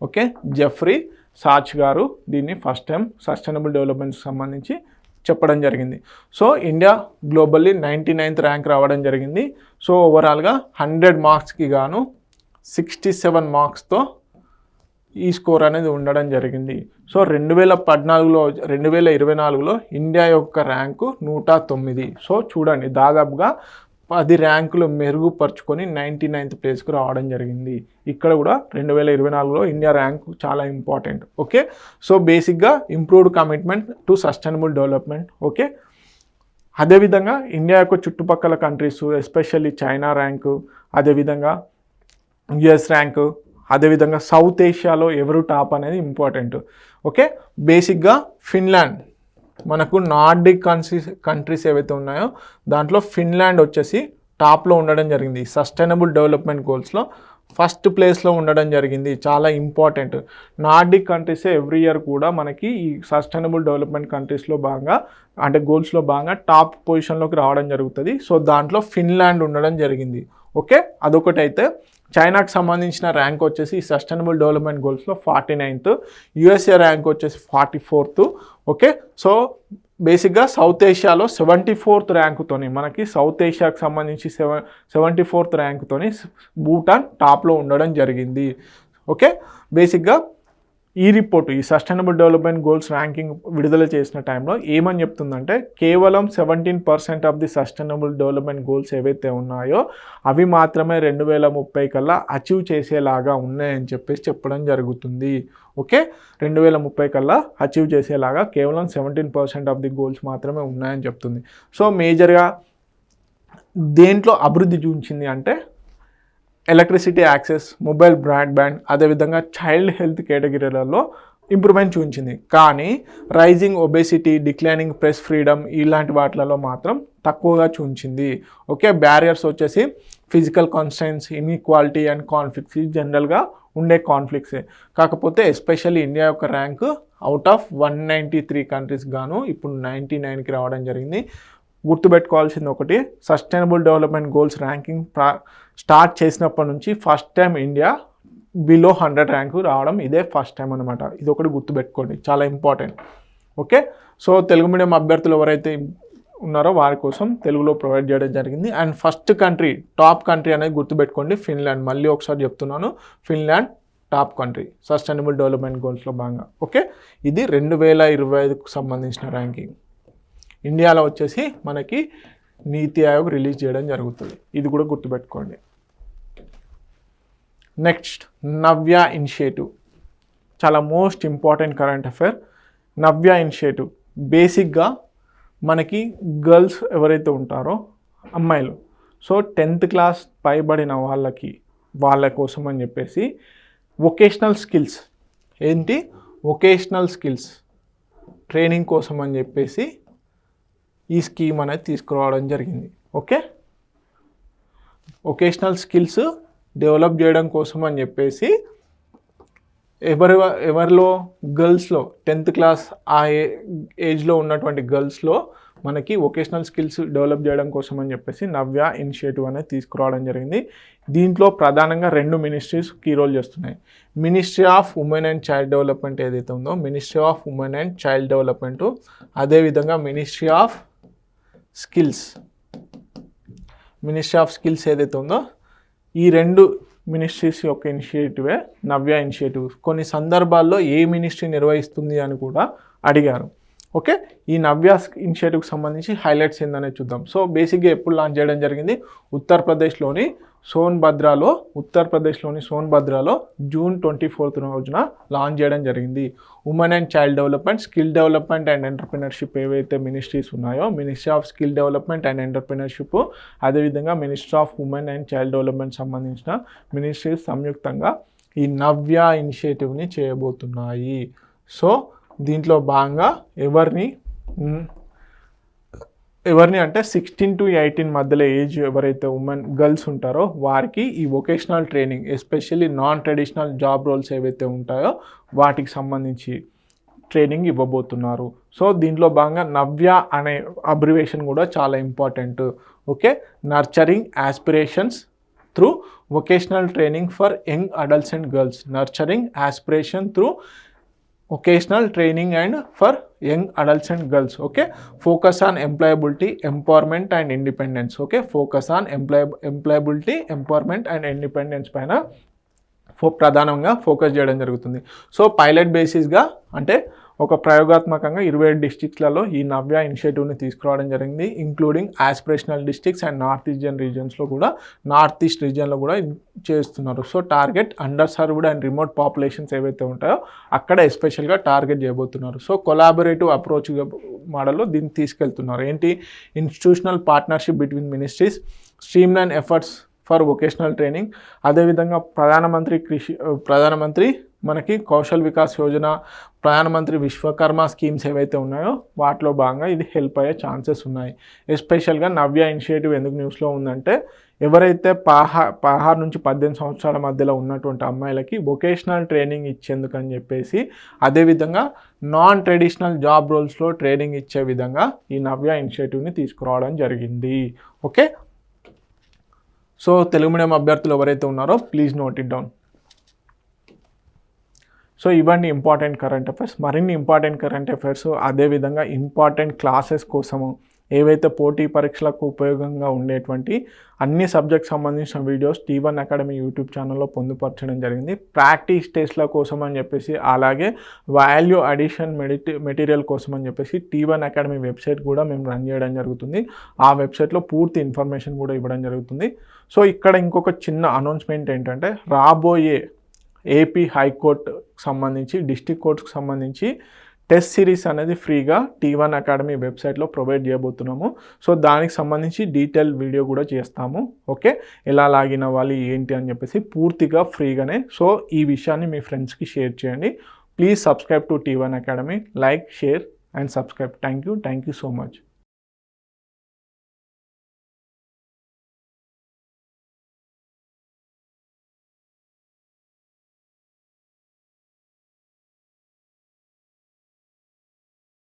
Okay, Jeffrey Sachs గారు దీన్ని ఫస్ట్ టైం సస్టైనబుల్ డెవలప్మెంట్కి సంబంధించి చెప్పడం జరిగింది. So India globally 99th rank రావడం జరిగింది. సో ఓవరాల్గా 100 మార్క్స్కి గాను 67 మార్క్స్తో ఈ స్కోర్ అనేది ఉండడం జరిగింది. సో 2024లో ఇండియా యొక్క ర్యాంకు 109. సో చూడండి దాదాపుగా 10 ర్యాంకులు మెరుగుపరుచుకొని 99th ప్లేస్కి రావడం జరిగింది. ఇక్కడ కూడా 2024లో ఇండియా ర్యాంకు చాలా ఇంపార్టెంట్. ఓకే, సో బేసిక్గా improved commitment to sustainable development. Okay, అదేవిధంగా ఇండియా యొక్క చుట్టుపక్కల కంట్రీస్ ఎస్పెషల్లీ చైనా ర్యాంకు, అదేవిధంగా యుఎస్ ర్యాంకు, అదేవిధంగా సౌత్ ఏషియాలో ఎవరు టాప్ అనేది ఇంపార్టెంట్. ఓకే, బేసిక్గా ఫిన్లాండ్, మనకు నార్డిక్ కంట్రీస్ ఏవైతే ఉన్నాయో దాంట్లో ఫిన్లాండ్ వచ్చేసి టాప్లో ఉండడం జరిగింది సస్టైనబుల్ డెవలప్మెంట్ గోల్స్లో. ఫస్ట్ ప్లేస్లో ఉండడం జరిగింది. చాలా ఇంపార్టెంట్. నార్డిక్ కంట్రీసే ఎవ్రీ ఇయర్ కూడా మనకి ఈ సస్టైనబుల్ డెవలప్మెంట్ కంట్రీస్లో భాగంగా అంటే గోల్స్లో భాగంగా టాప్ పొజిషన్లోకి రావడం జరుగుతుంది. సో దాంట్లో ఫిన్లాండ్ ఉండడం జరిగింది. ఓకే, అదొకటైతే చైనాకి సంబంధించిన ర్యాంక్ వచ్చేసి సస్టైనబుల్ డెవలప్మెంట్ గోల్స్లో 49th, యూఎస్ఏ ర్యాంక్ వచ్చేసి 44th. ఓకే, సో బేసిక్గా సౌత్ ఏషియాలో 74th ర్యాంకుతోని మనకి సౌత్ ఏషియాకి సంబంధించి 74th ర్యాంకుతోని భూటాన్ టాప్లో ఉండడం జరిగింది. ఓకే, బేసిక్గా ఈ రిపోర్టు ఈ సస్టైనబుల్ డెవలప్మెంట్ గోల్స్ ర్యాంకింగ్ విడుదల చేసిన టైంలో ఏమని చెప్తుందంటే కేవలం 17% of the sustainable development goals ఏవైతే ఉన్నాయో అవి మాత్రమే 2030 కల్లా అచీవ్ చేసేలాగా ఉన్నాయని చెప్పేసి చెప్పడం జరుగుతుంది. ఓకే, 2030 కల్లా అచీవ్ చేసేలాగా కేవలం 17% ఆఫ్ ది గోల్స్ మాత్రమే ఉన్నాయని చెప్తుంది. సో మేజర్గా దేంట్లో అభివృద్ధి చూపించింది అంటే ఎలక్ట్రిసిటీ యాక్సెస్, మొబైల్ బ్రాడ్బ్యాండ్, అదేవిధంగా చైల్డ్ హెల్త్ కేటగిరీలలో ఇంప్రూవ్మెంట్ చూపించింది. కానీ rising obesity, declining press freedom ఇలాంటి వాటిలలో మాత్రం తక్కువగా చూపించింది. ఓకే, బ్యారియర్స్ వచ్చేసి physical constants, inequality and conflicts జనరల్గా ఉండే కాన్ఫ్లిక్ట్సే. కాకపోతే ఎస్పెషల్లీ ఇండియా యొక్క ర్యాంకు అవుట్ ఆఫ్ 193 కంట్రీస్ గాను ఇప్పుడు 99కి రావడం జరిగింది. గుర్తుపెట్టుకోవాల్సింది ఒకటి, sustainable development goals ranking start చేసినప్పటి నుంచి first time India below 100 rank రావడం ఇదే ఫస్ట్ టైం అనమాట. ఇది ఒకటి గుర్తుపెట్టుకోండి, చాలా important. Okay, so Telugu medium అభ్యర్థులు ఎవరైతే ఉన్నారో వారి కోసం తెలుగులో ప్రొవైడ్ చేయడం జరిగింది. And first country, top country అనేది గుర్తుపెట్టుకోండి, ఫిన్లాండ్. మళ్ళీ ఒకసారి చెప్తున్నాను, Finland top country sustainable development గోల్స్లో భాగంగా. ఓకే, ఇది 2025కు సంబంధించిన ర్యాంకింగ్. ఇండియాలో వచ్చేసి మనకి నీతి ఆయోగ్ రిలీజ్ చేయడం జరుగుతుంది, ఇది కూడా గుర్తుపెట్టుకోండి. నెక్స్ట్, నవ్య ఇనిషియేటివ్, చాలా మోస్ట్ ఇంపార్టెంట్ కరెంట్ అఫైర్. నవ్య ఇనిషియేటివ్ బేసిక్గా మనకి గర్ల్స్ ఎవరైతే ఉంటారో అమ్మాయిలు, సో 10th క్లాస్ పైబడిన వాళ్ళ కోసం అని చెప్పేసి వొకేషనల్ స్కిల్స్, ఏంటి వొకేషనల్ స్కిల్స్ ట్రైనింగ్ కోసం అని చెప్పేసి ఈ స్కీమ్ అనేది తీసుకురావడం జరిగింది. ఓకే, వొకేషనల్ స్కిల్స్ డెవలప్ చేయడం కోసం అని చెప్పేసి ఎవరిలో గర్ల్స్లో 10th క్లాస్ ఆ ఏజ్లో ఉన్నటువంటి గర్ల్స్లో మనకి వొకేషనల్ స్కిల్స్ డెవలప్ చేయడం కోసం అని చెప్పేసి నవ్య ఇనిషియేటివ్ అనేది తీసుకురావడం జరిగింది. దీంట్లో ప్రధానంగా 2 మినిస్ట్రీస్ కీ రోల్ చేస్తున్నాయి. Ministry of women and child development ఏదైతే ఉందో, ministry of women and child development, అదేవిధంగా మినిస్ట్రీ ఆఫ్ స్కిల్స్ ఏదైతే ఉందో, ఈ 2 మినిస్ట్రీస్ యొక్క ఇనిషియేటివే నవ్య ఇనిషియేటివ్. కొన్ని సందర్భాల్లో ఏ మినిస్ట్రీ నిర్వహిస్తుంది అని కూడా అడిగారు. ఓకే, ఈ నవ్య ఇనిషియేటివ్కి సంబంధించి హైలైట్స్ ఏందనేది చూద్దాం. సో బేసిక్గా ఎప్పుడు లాంచ్ చేయడం జరిగింది, ఉత్తరప్రదేశ్లోని సోన్భద్రలో జూన్ 24th రోజున లాంచ్ చేయడం జరిగింది. Women and child development, skill development and entrepreneurship ఏవైతే మినిస్ట్రీస్ ఉన్నాయో, ministry of skill development and entrepreneurship, అదేవిధంగా ministry of women and child development సంబంధించిన మినిస్ట్రీస్ సంయుక్తంగా ఈ నవ్య ఇనిషియేటివ్ని చేయబోతున్నాయి. సో దీంట్లో భాగంగా ఎవరిని అంటే 16 to 18 మధ్యలో ఏజ్ ఎవరైతే గర్ల్స్ ఉంటారో వారికి ఈ vocational training, especially non traditional job roles ఏవైతే ఉంటాయో వాటికి సంబంధించి ట్రైనింగ్ ఇవ్వబోతున్నారు. సో దీంట్లో భాగంగా నవ్య అనే అబ్రివేషన్ కూడా చాలా important. Okay, nurturing aspirations through vocational training for young adults and girls, nurturing aspiration through vocational training and for young adults and girls. Okay, focus on employability, empowerment and independence. Okay, focus on employability, empowerment and independence పైన ప్రధానంగా focus చేయడం జరుగుతుంది. So pilot బేసిస్గా అంటే ఒక ప్రయోగాత్మకంగా 27 డిస్ట్రిక్ట్లలో ఈ నవ్య ఇనిషియేటివ్ని తీసుకురావడం జరిగింది, including aspirational districts and north east రీజియన్లో కూడా చేస్తున్నారు. So target underserved and remote populations ఏవైతే ఉంటాయో అక్కడ ఎస్పెషల్గా టార్గెట్ చేయబోతున్నారు. సో కొలాబరేటివ్ అప్రోచ్ మోడల్లో దీన్ని తీసుకెళ్తున్నారు. ఏంటి, institutional partnership between ministries, streamline efforts for vocational training, అదేవిధంగా ప్రధానమంత్రి మనకి కౌశల్ వికాస్ యోజన, ప్రధానమంత్రి విశ్వకర్మ స్కీమ్స్ ఏవైతే ఉన్నాయో వాటిలో భాగంగా ఇది హెల్ప్ అయ్యే ఛాన్సెస్ ఉన్నాయి. ఎస్పెషల్గా నవ్య ఇనిషియేటివ్ ఎందుకు న్యూస్లో ఉందంటే ఎవరైతే 16 నుంచి 18 సంవత్సరాల మధ్యలో ఉన్నటువంటి అమ్మాయిలకి వొకేషనల్ ట్రైనింగ్ ఇచ్చేందుకని చెప్పేసి, అదేవిధంగా నాన్ ట్రెడిషనల్ జాబ్ రోల్స్లో ట్రైనింగ్ ఇచ్చే విధంగా ఈ నవ్య ఇనిషియేటివ్ని తీసుకురావడం జరిగింది. ఓకే, సో తెలుగు మీడియం అభ్యర్థులు ఎవరైతే ఉన్నారో please note it down. So ఇవన్నీ ఇంపార్టెంట్ కరెంట్ అఫైర్స్. మరిన్ని ఇంపార్టెంట్ కరెంట్ అఫైర్స్, అదేవిధంగా ఇంపార్టెంట్ క్లాసెస్ కోసము ఏవైతే పోటీ పరీక్షలకు ఉపయోగంగా ఉండేటువంటి అన్ని సబ్జెక్ట్ సంబంధించిన వీడియోస్ T1 అకాడమీ యూట్యూబ్ ఛానల్లో పొందుపరచడం జరిగింది. ప్రాక్టీస్ టెస్ట్ల కోసం అని చెప్పేసి, అలాగే వాల్యూ అడిషన్ మెటీరియల్ కోసం అని చెప్పేసి T1 అకాడమీ వెబ్సైట్ కూడా మేము రన్ చేయడం జరుగుతుంది. ఆ వెబ్సైట్లో పూర్తి ఇన్ఫర్మేషన్ కూడా ఇవ్వడం జరుగుతుంది. సో ఇక్కడ ఇంకొక చిన్న అనౌన్స్మెంట్ ఏంటంటే, రాబోయే ఏపీ హైకోర్టుకు సంబంధించి, డిస్ట్రిక్ట్ కోర్ట్స్కి సంబంధించి టెస్ట్ సిరీస్ అనేది ఫ్రీగా T1 అకాడమీ వెబ్సైట్లో ప్రొవైడ్ చేయబోతున్నాము. సో దానికి సంబంధించి డీటెయిల్ వీడియో కూడా చేస్తాము. ఓకే, ఎలా లాగిన్ అవ్వాలి ఏంటి అని చెప్పేసి పూర్తిగా ఫ్రీగానే. సో ఈ విషయాన్ని మీ ఫ్రెండ్స్కి షేర్ చేయండి. Please subscribe to T1 academy. Like, share and subscribe. Thank you so much.